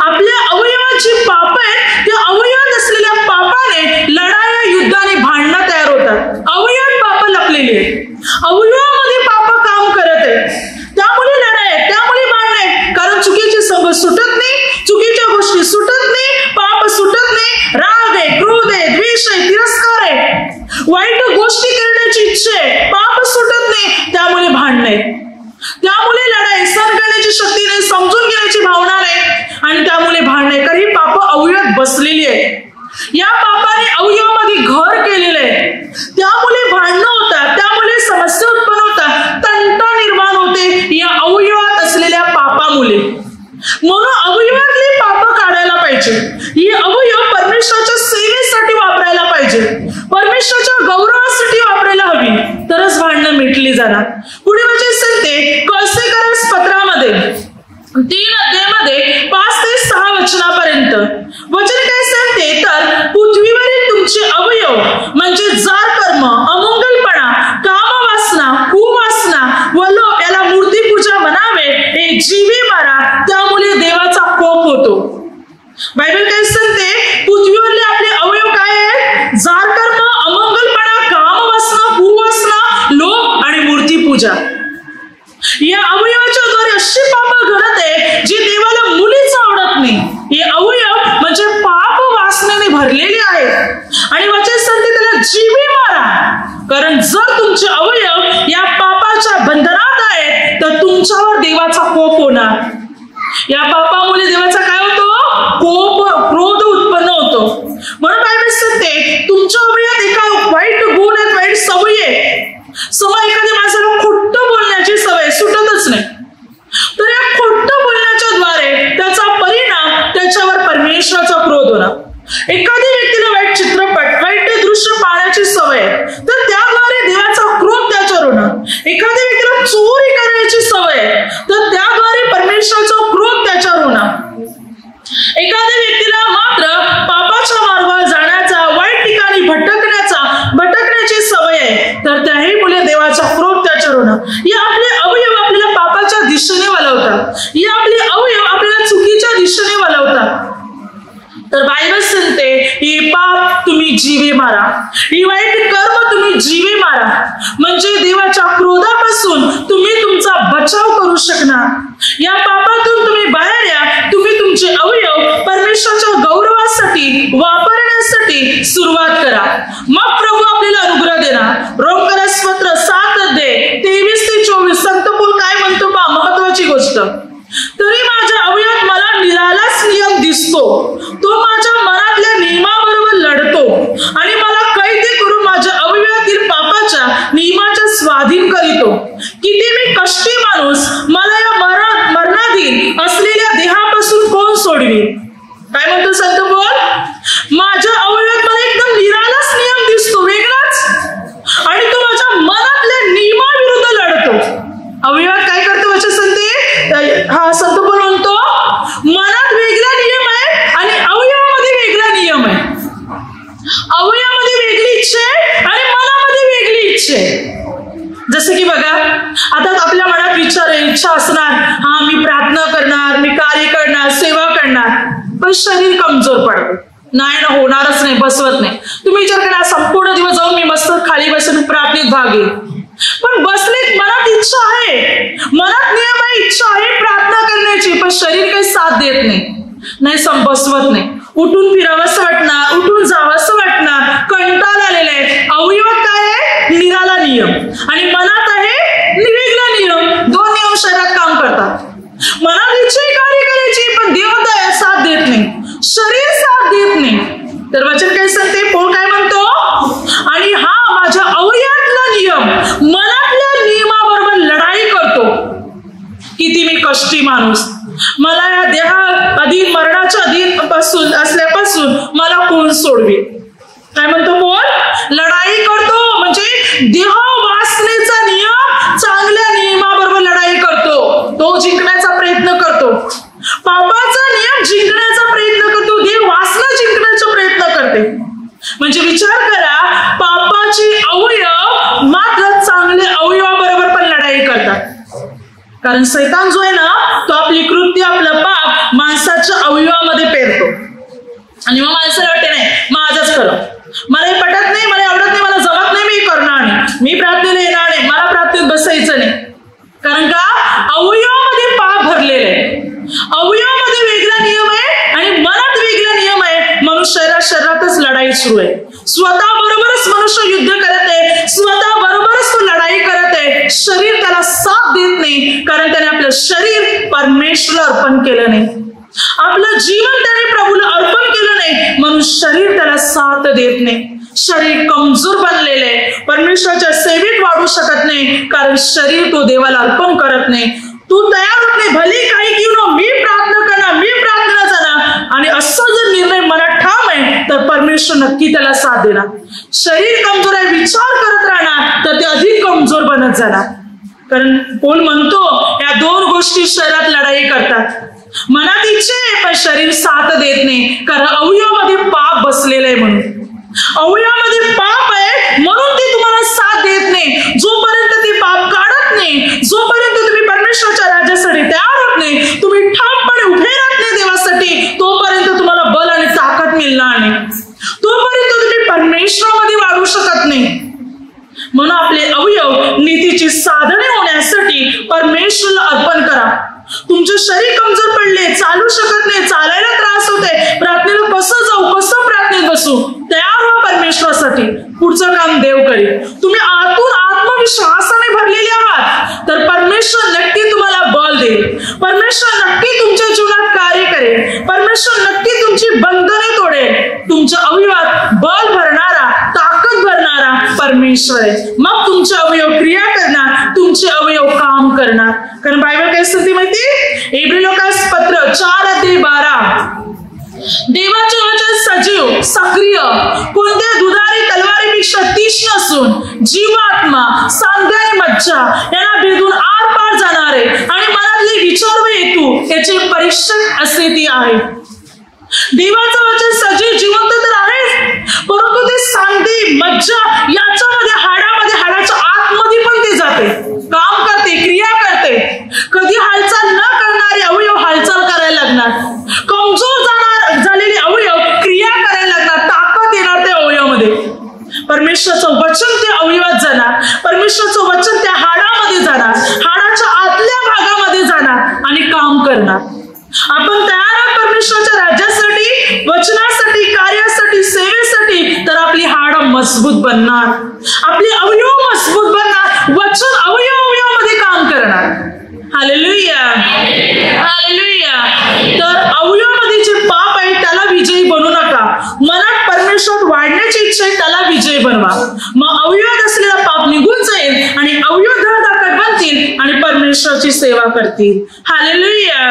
आपल्या अवयवाची पाप आहेत, त्या अवयवात असलेल्या पापाने लढाया, युद्धाने, भांडणं तयार होतात. अवयवात पाप लपलेली आहेत, अवयवामध्ये पाप काम करत आहेत, त्यामुळे लढाई, त्यामुळे भांडणे. कारण चुकीचे संग सुटत नाही, चुकीच्या गोष्टी सुटत नाही, पाप सुटत नाही, राग आहे, क्रोध आहे, द्वेष आहे, तिरस्कार आहे, वाईट गोष्टी करण्याची इच्छा आहे, पाप सुटत नाही, त्यामुळे भांडणे, त्यामुळे लढाई, सहन करण्याची शक्ती नाही, समजून घेण्याची भावना नाही आणि त्यामुळे भांडणे. कारण ही पाप अवयवात बसलेली आहे, या पापाने अवयवामध्ये घर केलेलं आहे, त्यामुळे भांडणं होतात, त्यामुळे समस्या उत्पन्न होतात, तंटा निर्माण होते या अवयवात असलेल्या पापामुळे. म्हणून अवयवातले पाप काढायला पाहिजे. ही अवयव परमेश्वराच्या सेवेसाठी वापरायला पाहिजे, परमेश्वराच्या गौरवासाठी वापरायला हवी, तरच भांडणं मिटली जाणार. पुढे म्हणजे सांगते कळसेकरास पत्रामध्ये 3 अध्यायामध्ये 5 ते 6 वचनापर्यंत वचन काय सांगते, तर पृथ्वीवरील तुमचे अवयव म्हणजे जार कर्म, अमंगलपणा, कामवासना, कुवासना व लोक याला मूर्तीपूजा म्हणावे, हे जीवे मारा, त्यामुळे देवाचा कोप होतो. बायबल काय सांगते, पृथ्वीवरले आपले अवयव काय आहेत? जार कर्म, अमंगलपणा, कामवासना, कुवासना, लोक आणि मूर्तीपूजा. या अवयवाच्या द्वारे अशी पाप घडत आहे जी देवाला मुलीच आवडत नाही. हे अवयव म्हणजे पाप वासनेने भरलेले आहेत आणि वचन सांगते त्याला जीवे मारा. कारण जर तुमचे अवयव या पापाच्या बंधनात आहेत तर तुमच्यावर देवाचा कोप होणार. या पापामुळे देवाचा काय होतो? कोप, क्रोध उत्पन्न होतो. म्हणून बायबल सांगते तुमच्या अवयवात एका वाईट गुण आहेत, वाईट सवय आहे. सवय एखाद्या माणसाला खोटं बोलण्याची सवय सुटतच नाही, तर या खोटं बोलण्याच्या द्वारे त्याचा परिणाम त्याच्यावर परमेश्वराचा क्रोध होणार. एखाद्या व्यक्तीला वाईट चित्रपट, वाईट दृश्य पाहण्याची सवय तर त्याद्वारे देवाचा क्रोध त्याच्यावर होणार. एखाद्या व्यक्तीला चोरी करायची सवय तर त्याद्वारे परमेश्वराचा क्रोध त्याच्यावर होणार. एखाद्या व्यक्तीला मात्र पापाच्या मार्गावर जाण्याचा, वाईट ठिकाणी भटकण्याची सवय आहे तर त्याही मुळे देवाचा क्रोध त्याच्यावर होणार. या आपले अवयव आपल्याला पापाच्या दिशेने वळवतात, या आपले अवयव आपल्याला चुकीच्या दिशेने वळवतात. तर बायबल सांगते ही पाप तुम्ही जीवे मारा, ही वाईट कर्म तुम्ही जीवे मारा, म्हणजे देवाच्या क्रोधापासून तुम्ही तुमचा बचाव करू शकणार. या पापातून तुम्ही बाहेर या, तुम्ही तुमचे अवयव परमेश्वराच्या गौरवासाठी वापरण्यासाठी सुरुवात करा. मग प्रभू आपले व्हायचं, तरी माझ्या अवयवात मला निरालाच नियम दिसतो. तो माझ्या मनातल्या नियमाबरोबर लढतो आणि मला कैदी करून माझ्या अवयवातील पापाच्या नियमाच्या स्वाधीन करीतो. किती मी कष्टी माणूस, मला या मरणाधीन असलेल्या देहापासून कोण सोडवी. काय म्हणतो संत बोल? माझ्या अवयवात मला एकदम निरालाच नियम दिसतो, वेगळाच, आणि तो माझ्या मनातल्या नियमाविरुद्ध लढतो. अवयवात काय करतो वचन संते? हा संत बोल म्हणतो मनात वेगळा नियम आहे आणि अवयवामध्ये वेगळा नियम आहे. अवयवामध्ये वेगळी इच्छा आहे आणि मनामध्ये वेगळी इच्छा आहे. जसं की बघा, आता आपल्या मनात विचार आहे, इच्छा असणार, हा मी प्रार्थना करणार, मी कार्य करणार, सेवा करणार, पण शरीर कमजोर पडतं, नाही ना, होणारच नाही, बसवत नाही. तुम्ही विचार करा, संपूर्ण दिवस जाऊन मी मस्त खाली बसून प्रार्थनेत भाग घेईन, पण बसले, मनात इच्छा आहे, मनात नियम आहे, इच्छा आहे प्रार्थना करण्याची, पण शरीर काही साथ देत नाही, बसवत नाही. उठून फिरावंसं वाटणार, उठून जावंसं वाटणार, कंटाळा आलेला आहे. अवयवात काय आहे? निराला नियम, आणि मनात आहे वेगळा नियम. दोन नियम शरीरात काम करतात. मनात इच्छा कार्य करायची, पण देव साथ देत नाही, शरीर साथ देत नाही. तर वचन काय सांगते? पोळ काय म्हणतो? आणि हा माझ्या अवयवातला नियम मनातल्या नियमाबरोबर लढाई करतो. किती मी कष्टी माणूस, मला या देहा अधीन, मरणाच्या अधीन पासून असल्यापासून मला कोण सोडवे. काय म्हणतो बोल? लढाई करतो, म्हणजे देह वासनेचा नियम चांगल्या नियमाबरोबर लढाई करतो, तो जिंकण्याचा प्रयत्न करतो. पापाचा नियम जिंकण्याचा प्रयत्न करतो, देह वासना जिंकण्याचा प्रयत्न करते. म्हणजे विचार करा, पापाची अवयव मात्र चांगल्या अवयवाबरोबर पण लढाई करतात. कारण सैतान जो आहे ना, तो आपली कृत्य, आपलं पाप माणसाच्या अवयवामध्ये पेरतो, आणि मग माणसाला वाटते नाही माझंच खरं, मला हे पटत नाही, मला आवडत नाही, मला जमत नाही, मी करणार नाही, मी प्रार्थनेला येणार नाही, मला प्रार्थनेत बसायचं नाही. कारण का? अवयवामध्ये पाप भरलेले आहे, अवयवामध्ये वेगळा नियम आहे आणि मनात वेगळा नियम आहे, म्हणून शरीरातच लढाई सुरू आहे. स्वतः बरोबरच मनुष्य युद्ध करत आहे, स्वतः बरोबरच तो लढाई करत आहे. शरीर त्याला साथ देत नाही, कारण त्याने आपलं शरीर परमेश्वराला अर्पण केलं नाही, आपलं जीवन त्याने प्रभूला अर्पण केलं नाही, म्हणून शरीर त्याला साथ देत नाही. शरीर कमजोर बनलेलं आहे, परमेश्वराच्या सेवेत वाढू शकत नाही, कारण शरीर तो देवाला अर्पण करत नाही. तू तयार होत नाही, भले काही घेऊन मी प्रार्थना करणार, मी प्रार्थना जाणार, आणि असं जर निर्णय मनात ठाम आहे तर परमेश्वर नक्की त्याला साथ देणार. शरीर कमजोर आहे, विचार करत राहणार तर ते अधिक कमजोर बनत जाणार. कारण पोल म्हणतो या दोन गोष्टी शरीरात लढाई करतात. मनात इच्छा आहे पण शरीर साथ देत नाही, कारण अवयवामध्ये पाप बसलेलं आहे. म्हणून अवयवामध्ये पाप आहे, म्हणून ते तुम्हाला साथ देत नाही. जोपर्यंत ते पाप काढत नाही, जोपर्यंत तुम्ही परमेश्वराच्या राज्यासाठी तयार होत नाही, तुम्ही ठामपणे उभे राहत नाही देवासाठी, तोपर्यंत तुम्हाला बल आणि ताकद मिळणार नाही, तोपर्यंत तुम्ही परमेश्वरामध्ये वाढू शकत नाही. म्हणून आपले अवयव नीतीची साधने होण्यासाठी परमेश्वराला अर्पण करा. तुमचे शरीर कमजोर पडले, चालू शकत नाही, चालायला त्रास होते, प्रार्थनेला कसं जाऊ, कसं प्रार्थनेत बसू, तयार व्हा परमेश्वरासाठी, पुढचं काम देव करेल. तुम्ही आतून आत्मविश्वासाने भरलेले आहात तर परमेश्वर नक्की तुम्हाला बल देईल, परमेश्वर नक्की तुमच्या जीवनात कार्य करेल, परमेश्वर नक्की तुमची बंधने तोडेल. तुमच्या अवयवात बल भरणारा, ताकद भरणारा परमेश्वर आहे. मग तुमचे अवयव क्रिया करणार, तुमचे अवयव काम करणार. कारण बायबल काय सांगते माहिती? इब्रिलोकास पत्र 4:12, देवाचे वचन सजीव, सक्रिय, कोणत्या दुधारी तलवारीपेक्षा तीक्ष्ण असून जीवात्मा, सांध्या आणि मज्जा यांना भेदून आरपार जाणारे आणि मनातले विचार व हेतू याचे परीक्षक असे ती आहे. देवाचं वचन सजीव, जिवंत तर आहे, परंतु ते सांधे, मज्जा याच्यामध्ये, हाडामध्ये, हाडाच्या आतमध्ये पण ते जाते, काम करते, क्रिया करते. कधी हालचाल न करणारे अवयव हालचाल करायला लागणार, कमजोर झालेले अवयव क्रिया करायला लागणार, ताकद येणार त्या अवयवामध्ये. परमेश्वराचं वचन त्या अवयवात जाणार, परमेश्वराचं वचन त्या हाडामध्ये जाणार, हाडाच्या आतल्या भागामध्ये जाणार आणि काम करणार. आपण तयार आहोत परमेश्वराच्या राज्यासाठी, वचनासाठी, कार्यासाठी, सेवेसाठी, तर आपली हाड मजबूत बनणार, आपली अवयव मजबूत बनणार, वचन अवयवामध्ये काम करणार. Hallelujah, hallelujah. तर अवयवामध्ये जे पाप आहे त्याला विजयी बनू नका. मनात परमेश्वर वाढण्याची इच्छा आहे त्याला विजयी बनवा. मग अवयवात असलेला पाप निघून जाईल आणि अवयव धडधाकट बनतील आणि परमेश्वराची सेवा करतील. Hallelujah,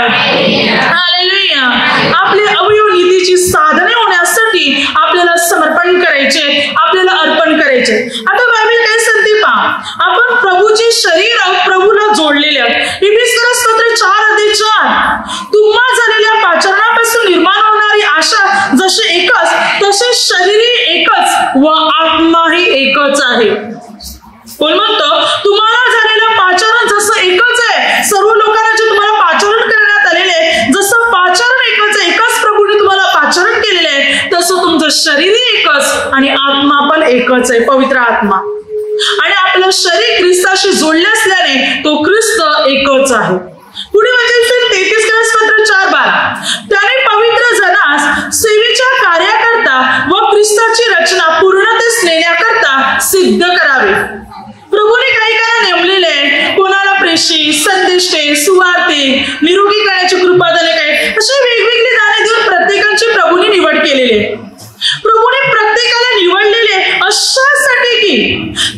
hallelujah. आपले अवयव निधीची साधने होण्यासाठी आपल्याला समर्पण करायचे, आपल्याला अर्पण करायचे. आता बायबल काय सांगते पहा, आपण प्रभूचे शरीर आहोत, प्रभूला जोडलेले आहोत. इफिसियन्स पत्र 4:4 तुम्हा झालेल्या पाचारणापासून निर्माण होणारी आशा जसे एकच तसे शरीरही एकच व आत्माही एकच आहे. कोण म्हणतो तुम्हाला झालेलं पाचारण जसं एकच आहे, सर्व लोकांना जे तुम्हाला पाचारण करण्यात आलेले जसं पाचारण एकच आहे, एकाच प्रभूने तुम्हाला पाचारण केलेले आहे, तसं तुमचं शरीरही एकच आणि आत्मा पण एकच आहे, पवित्र आत्मा. आणि आपलं शरीर ख्रिस्ताशी जोडले असल्याने तो ख्रिस्त एकच आहे. पुढे म्हणजे 33 पत्र 4:12 त्याने पवित्र जनास सेवेच्या कार्याकरता व ख्रिस्ताची रचना पूर्णतेस नेण्याकरता सिद्ध करावे. प्रभूने काही काळ नेमलेले, कोणाला प्रेषी, संदेष्टे, सुवार्ते, निरोगी करण्याची कृपादाने काय अशी वेगवेगळी दाने देऊन प्रत्येकाची प्रभूने निवड केलेली आहे. प्रभूने प्रत्येकाला निवडलेले अशासाठी की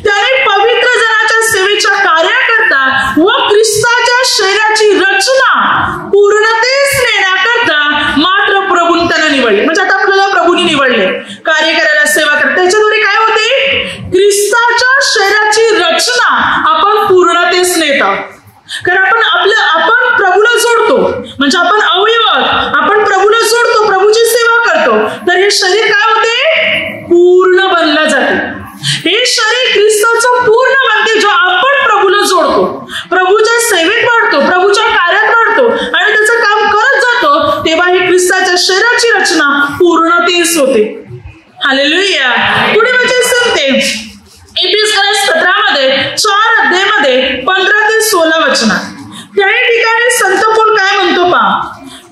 त्याने पवित्र जनाच्या सेवेच्या कार्याकरता व ख्रिस्ताच्या शरीराची रचना पूर्णतेस नेण्याकरता मात्र प्रभूने त्यांना निवडले. म्हणजे आता आपल्याला प्रभूने निवडले कार्य करायला, सेवा करायला. त्याच्याद्वारे काय होते, ख्रिस्ताच्या शरीराची रचना आपण पूर्णतेस नेत आहोत. कारण आपण प्रभूला जोडतो, म्हणजे आपण अवयव, आपण प्रभूला जोडतो, प्रभूची सेवा करतो, तर हे शरीर काय होते, पूर्ण बनलं जाते. हे शरीर ख्रिस्ताचं पूर्ण बनते जो आपण प्रभूला जोडतो, प्रभूच्या सेवेत वाढतो, प्रभूच्या कार्यात वाढतो आणि त्याचं काम करत जातो, तेव्हा ही ख्रिस्ताच्या शरीराची रचना पूर्णतेस होते. हालेलुया. पुढे म्हणजे सांगते इफिसियन्स पत्रामध्ये 4:15 ते 16 त्या ठिकाणी संत पौल काय म्हणतो पहा,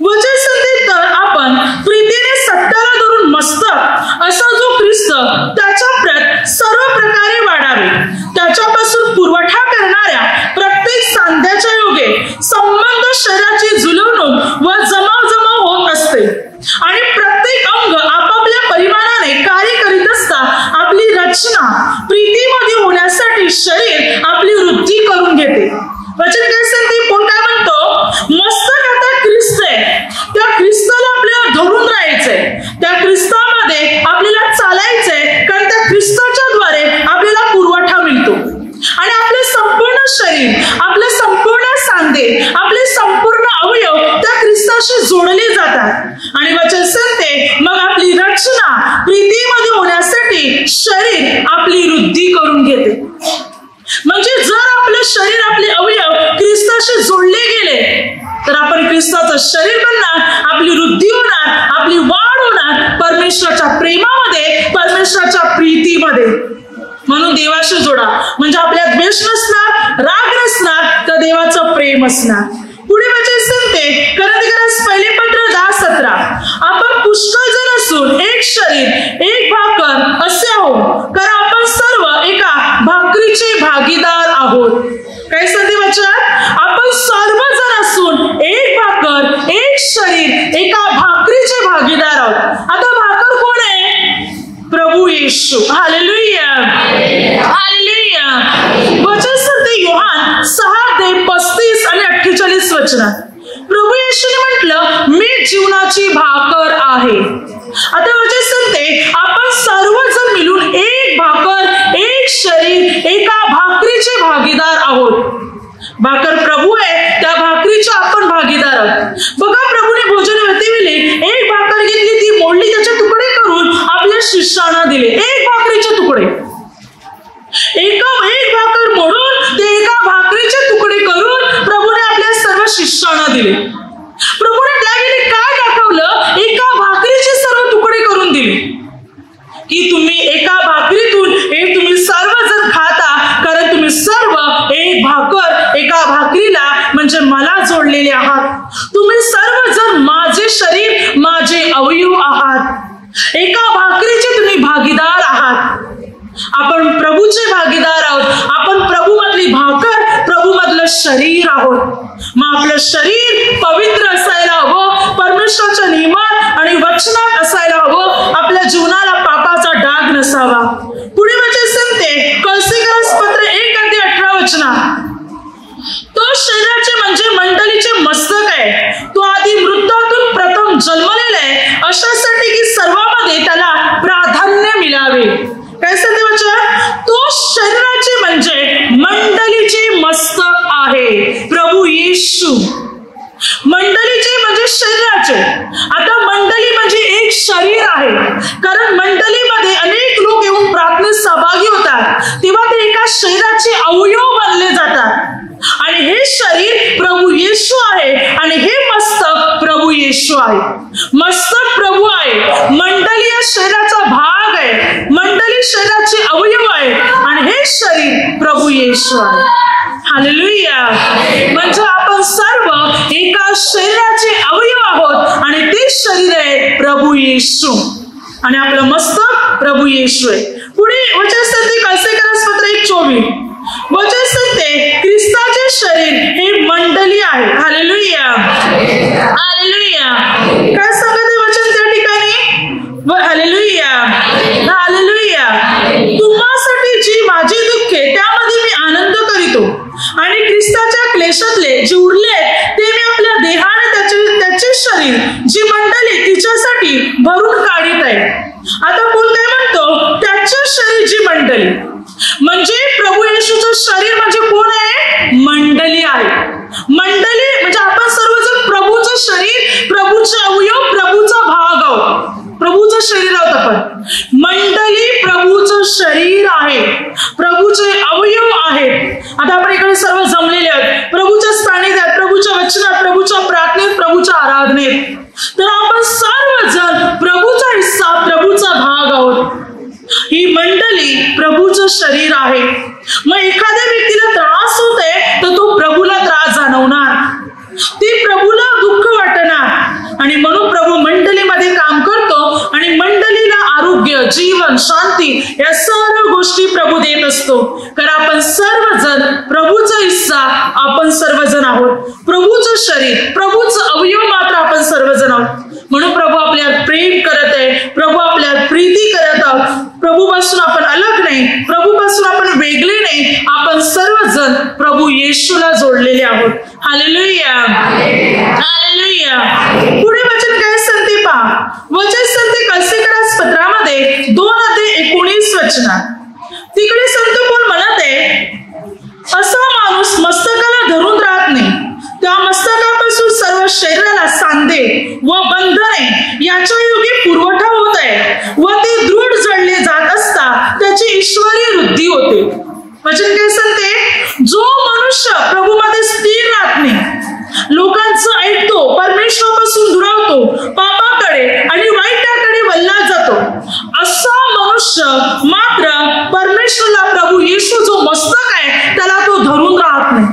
वचन सांगते तर आपण प्रीतीने सत्याला धरून मस्तक असा जो ख्रिस्त त्याच्या सर्व प्रकारे वाढावे, त्याच्यापासून पुरवठा करणाऱ्या प्रत्येक सांध्याच्या योगे संबंध शरीराची जुलवणूक व जमाव होत असते आणि प्रत्येक अंग आपापल्या परिमाणाने कार्य करीत असता आपली रचना प्रीतीमध्ये होण्यासाठी शरीर आपली वृद्धी करून घेते. वचन काय सांगते, कोण काय म्हणतो, मस्तक आता ख्रिस्त आहे, त्या ख्रिस्ताला आपल्याला धरून राहायचंय, त्या ख्रिस्तामध्ये आपल्याला चालायचंय, कारण त्या ख्रिस्ताच्या द्वारे आपल्याला पुरवठा मिळतो आणि आपले संपूर्ण शरीर, आपले संपूर्ण सांधे, आपले संपूर्ण अवयव त्या ख्रिस्ताशी जोडले जातात. आणि वचन सांगते मग आपली रचना प्रीतीमध्ये होण्यासाठी शरीर आपली वृद्धी करून घेते. म्हणजे जर आपलं शरीर, आपले अवयव ख्रिस्ताशी जोडले गेले तर आपण ख्रिस्ताचं शरीर बनणार, आपली वृद्धी होणार, आपली वाढ होणार परमेश्वराच्या प्रेमामध्ये, परमेश्वराच्या प्रीतीमध्ये. म्हणून देवाशी जोडा, म्हणजे आपल्यात द्वेष नसणार, राग नसणार, तर देवाचं प्रेम असणार. पुढे वचन सांगते कोरिन्थियस पहिले पत्र 10:17 आपण पुष्कळ जण असून एक शरीर, एक भाकर असे आहोत, कारण आपण सर्व एका भाकरीचे भागीदार आहोत. काय सांगते वचन, आपण सर्वजण असून एक भाकर, एक शरीर, एका भाकरीचे भागीदार आहोत. आता भाकर कोण आहे, प्रभू येशू. Hallelujah, hallelujah. वचन सांगते योहान 6:35 आणि 48 प्रभू येशूने म्हटलं मी जीवनाची भाकर आहे. आता वचन सांगते आपण सर्वजण मिळून एक भाकर, एक शरीर, एका भाकरीचे भागीदार आहोत. भाकर प्रभू आहे, त्या भाकरीचे आपण भागीदार आहोत. बघा प्रभूने भोजन वेळी एक भाकर घेतली, ती मोडली, त्याचे तुकडे करून आपल्या शिष्यांना दिले. एक भाकरीचे तुकडे, एक भाकर मोडून ते एका भाकरीचे तुकडे करून प्रभूने आपल्या सर्व शिष्यांना दिले. प्रभूने त्यावेळी काय दाखवलं, एका भाकरीचे सर्व तुकडे करून दिले की तुम्ही एका भाकरीतून एक तुम्ही सर्वजण खाता, कारण तुम्ही सर्व एक भाकर, एका भाकरीला म्हणजे मला जोडलेले आहात. तुम्ही सर्वजण माझे शरीर, माझे अवयव आहात, एका भाकरीचे तुम्ही भागीदार आहात. आपण प्रभूचे भागीदार आहोत. आपण प्रभूमधली भाकर, प्रभूमधलं शरीर आहोत. मग आपलं शरीर पवित्र असायला हवं, परमेश्वराच्या नियमात आणि वचनात असायला हवं. आपल्या जीवनाला पापाचा डाग नसावा. पुढे वचन सांगते कलसीकरास पत्र 1:18 तो शरीराचे म्हणजे मंडळीचे मस्तक आहे. तो आधी मृतातून प्रथम जन्मलेला आहे, अशासाठी की सर्वांमध्ये त्याला प्राधान्य मिळावे. काय सांगते वचन? तो शरीराचे म्हणजे मंडळीचे मस्तक आहे, प्रभू येशू. मंडळीचे म्हणजे शरीराचे. आता मंडळी म्हणजे एक शरीर आहे, कारण मंडळीमध्ये अनेक लोक येऊन प्रार्थनेत सहभागी होतात, तेव्हा ते एका शरीराचे अवयव बनले जातात. आणि हे शरीर प्रभू येशू आहे आणि हे मस्तक प्रभू येशू आहे. मस्तक प्रभू आहे, मंडळी या शरीराचा भाग आहे, मंडळी शरीराचे अवयव आहे आणि हे शरीर प्रभू येशू आहे. हालेलुया. म्हणजे आपण सर्व एका शरीराचे अवयव आहोत आणि ते शरीर आहे प्रभू येशू आणि आपलं मस्तक प्रभू येशू आहे. पुढे वचन सांगते कलसीकरास पत्र 1:24 वचन सांगते ख्रिस्ताचे शरीर हे मंडळी आहे. हालेलुया. हालेलुया. काय सांगते वचन त्या ठिकाणी? हालेलुया. हालेलुया. तुम्हासाठी जी माझी दुःखे त्यामध्ये मी आनंद करीतो आणि ख्रिस्ताच्या क्लेशातले जे उरले ते मी आपल्या देहाने त्याचे शरीर जी मंडळी तिच्यासाठी भरून काढीत आहे. आता बोल काय म्हणतो? त्याचे शरीर जी मंडळी म्हणजे प्रभू येशूचं शरीर म्हणजे कोण आहे? मंडळी आहे. मंडळी म्हणजे आपण सर्वजण प्रभूचं शरीर, प्रभूचे अवयव, प्रभूचा भाग आहोत, प्रभूचं शरीर आहोत आपण. मंडळी प्रभूचं शरीर आहे, प्रभूचे अवयव आहेत. आता आपण इकडे सर्व जमलेले आहोत प्रभूच्या सानिध्यात, प्रभूच्या वचनात, प्रभूच्या प्रार्थनेत, प्रभूच्या आराधनेत. तर आपण सर्वजण प्रभूचा हिस्सा, प्रभूचा भाग आहोत. ही मंडळी प्रभूचं शरीर आहे. मग एखाद्या व्यक्तीला त्रास होते तर तो प्रभूला त्रास जाणवणार, ती प्रभूला दुःख वाटणार आणि म्हणून प्रभू मंडळीमध्ये काम करतो आणि मंडळीला आरोग्य, जीवन, शांती या सर्व गोष्टी प्रभू देत असतो. कारण आपण सर्वजण प्रभूचा हिस्सा, आपण सर्वजण आहोत, प्रभूचं शरीर, प्रभूचं अवयव मात्र आपण सर्वजण आहोत. म्हणून प्रभू आपल्यावर प्रेम करत आहे, प्रभू आपल्यावर प्रीती करत आहोत. प्रभूपासून आपण अलग नाही, प्रभूपासून आपण वेगळे नाही, आपण सर्वजण प्रभू येशूला जोडलेले आहोत. हालेलुया. हालेलुया. पुढे वचन काय सांगते पहा. वचन सांगते कलसीकरास पत्रामध्ये 2:19 तिकडे संत पौल म्हणत आहे असा माणूस मस्तकाला धरून राहत नाही, त्या मस्तकापासून सर्व शरीराला सांधे व बंधने याच्या योगी पुरवठा होत आहे व ते दृढ जळले जात असता त्याची ईश्वरी वृद्धी होते. वचन काय सांगते? जो मनुष्य प्रभूमध्ये स्थिर राहत नाही, लोकांचं ऐकतो, परमेश्वरापासून दुरावतो, पापाकडे आणि वाईटाकडे वळला जातो, असा मनुष्य मात्र परमेश्वराला, प्रभू येशू जो मस्तक आहे त्याला तो धरून राहत नाही.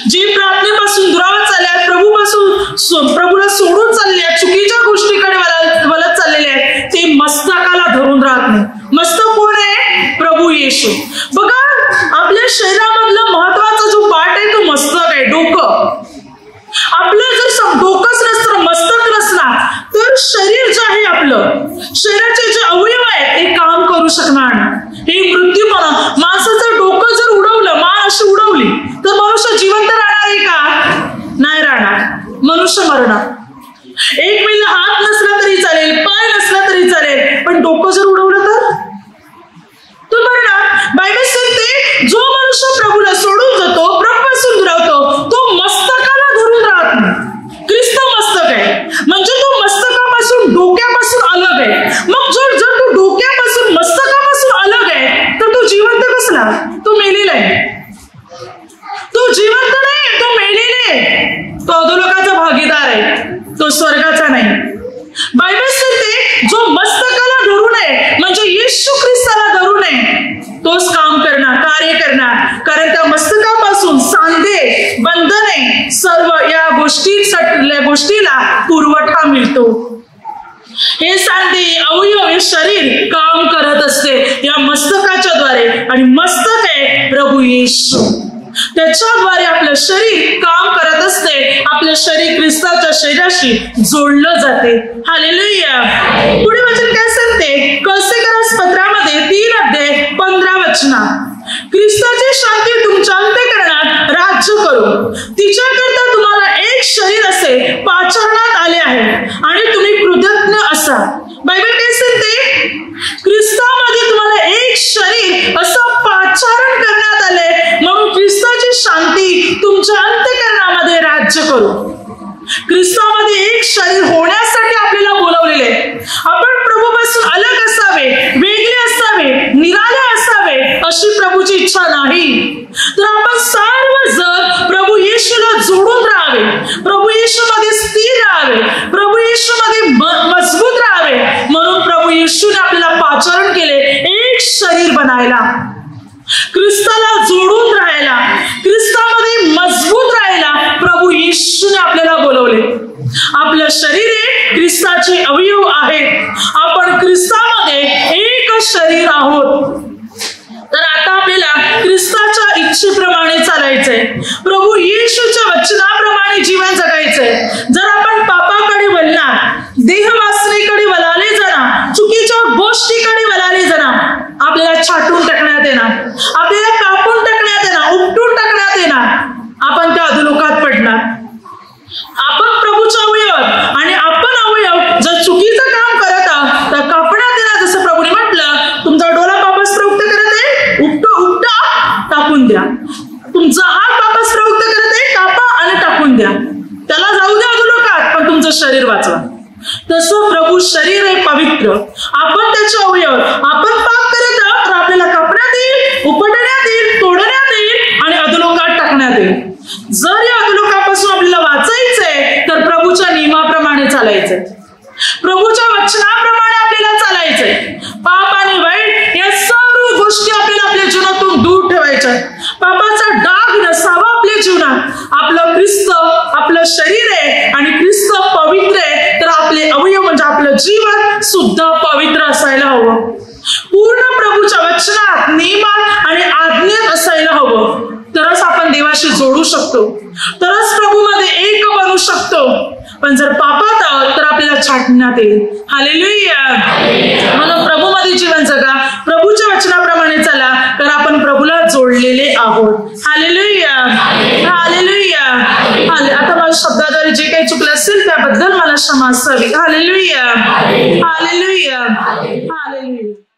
जे प्रार्थनेपासून दुरावत चालले, प्रभूला सोडून चालले, चुकीच्या गोष्टीकडे वळत चाललेले आहेत, ते मस्तकाला धरून राहत नाही. मस्तक कोण आहे? प्रभू येशू. बघा आपल्या शरीरामधला महत्वाचा जो पार्ट आहे तो मस्तक आहे, डोकं. आपलं जर डोकंच नसतं, मस्तक नसणार तर शरीर जे आहे आपलं, शरीराचे जे अवयव आहेत ते काम करू शकणार नाही. हे मृत्यूपणा. माणसाचं डोकं जर उडवलं, मान अशी उडवली तर मनुष्य जिवंत राहणार आहे का? नाही राहणार, मनुष्य मरणार. एक वेळेला हात नसला तरी चालेल, पाय नसला तरी चालेल, पण डोकं जर उडवलं तर मरणार. बायबल सांगते जो मनुष्य प्रभूला सोडून जातो, प्रभूपासून दुरावतो, तो मस्तकाला धरून राहत नाही. ख्रिस्त मस्तक आहे म्हणजे तो मस्तकापासून, डोक्यापासून अलग आहे. मग जर तो डोक्यापासून, मस्तकापासून अलग आहे तर तो जिवंत कसला? तो मेलेला आहे. तो जिवंत नाही, तो मेलेला आहे. तो अधोलोकाचा भागीदार आहे, तो स्वर्गाचा नाही. बायबल सांगते जो मस्तकाला धरून आहे म्हणजे येशू ख्रिस्ताला धरून आहे, तोच काम करणार, कार्य करणार. कारण त्या मस्तकापासून सांधे, बंधने, सर्व या गोष्टीला पुरवठा मिळतो. हे सांधे, अवयव, हे शरीर काम करत असते या मस्तकाच्या द्वारे, आणि मस्तक आहे प्रभू येशू. त्याच्याद्वारे आपलं शरीर काम करत असते. आपलं शरीर ख्रिस्ताच्या शरीराशी जोडलं जाते. हालेलुया. पुढे वचन काय सांगते? कॉलसेकरास पत्रामध्ये 3:15 ख्रिस्ताची शांती तुमच्या अंतःकरणात राज्य करू. तिच्याकरता तुम्हाला एक शरीर असे पाचारण्यात आले आहे आणि तुम्ही कृतज्ञ असा. बायबल काय सांगते? ख्रिस्तामध्ये तुम्हाला एक शरीर असं पाचारण करण्यात आले म्हणून ख्रिस्ताची शांती तुमच्या अंतःकरणामध्ये राज्य करू. ख्रिस्तामध्ये एक शरीर होण्यासाठी आपल्याला बोलवलेले. आपण प्रभूपासून अलग असावे, वेगळे असावे, निराळे असावे अशी प्रभूची इच्छा नाही. तर आपण सर्वजण प्रभू येशूला जोडून राहावे, प्रभू येशूमध्ये स्थिर राहावे, प्रभू येशूमध्ये मजबूत राहावे म्हणून प्रभू येशूने आपल्याला पाचारण केले एक शरीर बनायला, ख्रिस्ताला जोडून राहायला, ख्रिस्तामध्ये मजबूत राहायला प्रभू येशूने आपल्याला बोलवले. आपलं शरीर हे ख्रिस्ताचे अवयव आहेत. आपण ख्रिस्तामध्ये एक शरीर आहोत. तर आता आपल्याला ख्रिस्ताच्या इच्छेप्रमाणे चालायचंय, प्रभू येशूच्या वचनाप्रमाणे जीवन जगायचंय. जर आपण पापाकडे वळणार, देहवासनेकडे वळाले जाणार, चुकीच्या गोष्टीकडे वळाले जाणार, आपल्याला छाटून टाकण्यात येणार, आपल्याला कापून टाकण्यात येणार, उपटून टाकण्यात येणार, आपण त्या अधोलोकात पडणार. आपण प्रभूचा अवयव आणि आपण अवयव जर चुकीचं काम करत आहोत तर कापण्यात येणार. जसं प्रभूने म्हटलं, तुमचा डोळा पापास प्रवृत्त करत आहे, उपटा टाकून द्या. तुमचा हात पापास प्रवृत्त करत आहे, कापा आणि टाकून द्या. त्याला जाऊ द्या अधोलोकात, पण तुमचं शरीर वाचवा. तसं प्रभू शरीर आहे पवित्र, आपण त्याचे अवयव. आपण पाप करत आहोत तर आपल्याला कापण्यात येईल, उपटण्यात येईल, तोडण्यात येईल आणि अधोलोकात टाकण्यात येईल. जर या अधोलोकापासून आपल्याला वाचायचंय तर प्रभूच्या नियमाप्रमाणे चालायचंय, प्रभूच्या वचनाप्रमाणे आपल्याला चालायचंय. पाप आणि वाईट या सर्व गोष्टी आपल्याला आपल्या जीवनातून दूर ठेवायच्या. पापाचा डाग नसावा आपल्या जीवनात. आपलं ख्रिस्त आपलं शरीर आहे आणि ख्रिस्त पवित्र आहे, तर आपले अवयव म्हणजे आपलं जीवन सुद्धा पवित्र असायला हवं. पूर्ण प्रभूच्या वचनात, नियमात आणि आज्ञेत असायला हवं. तरच आपण देवाशी जोडू शकतो, तरच प्रभूमध्ये एक बनू शकतो. पण जर पापात आहोत तर आपल्याला छाटण्यात येईल. हालेलुया. म्हणून प्रभूमध्ये जीवन जगा, प्रभूच्या वचनाप्रमाणे चला, तर आपण प्रभूला जोडलेले आहोत. हालेलुया. हालेलुया. आता माझ्या शब्दाद्वारे जे काही चुकलं असेल त्याबद्दल मला क्षमा असावी. हालेलुया. हालेलुया. हालेलुया.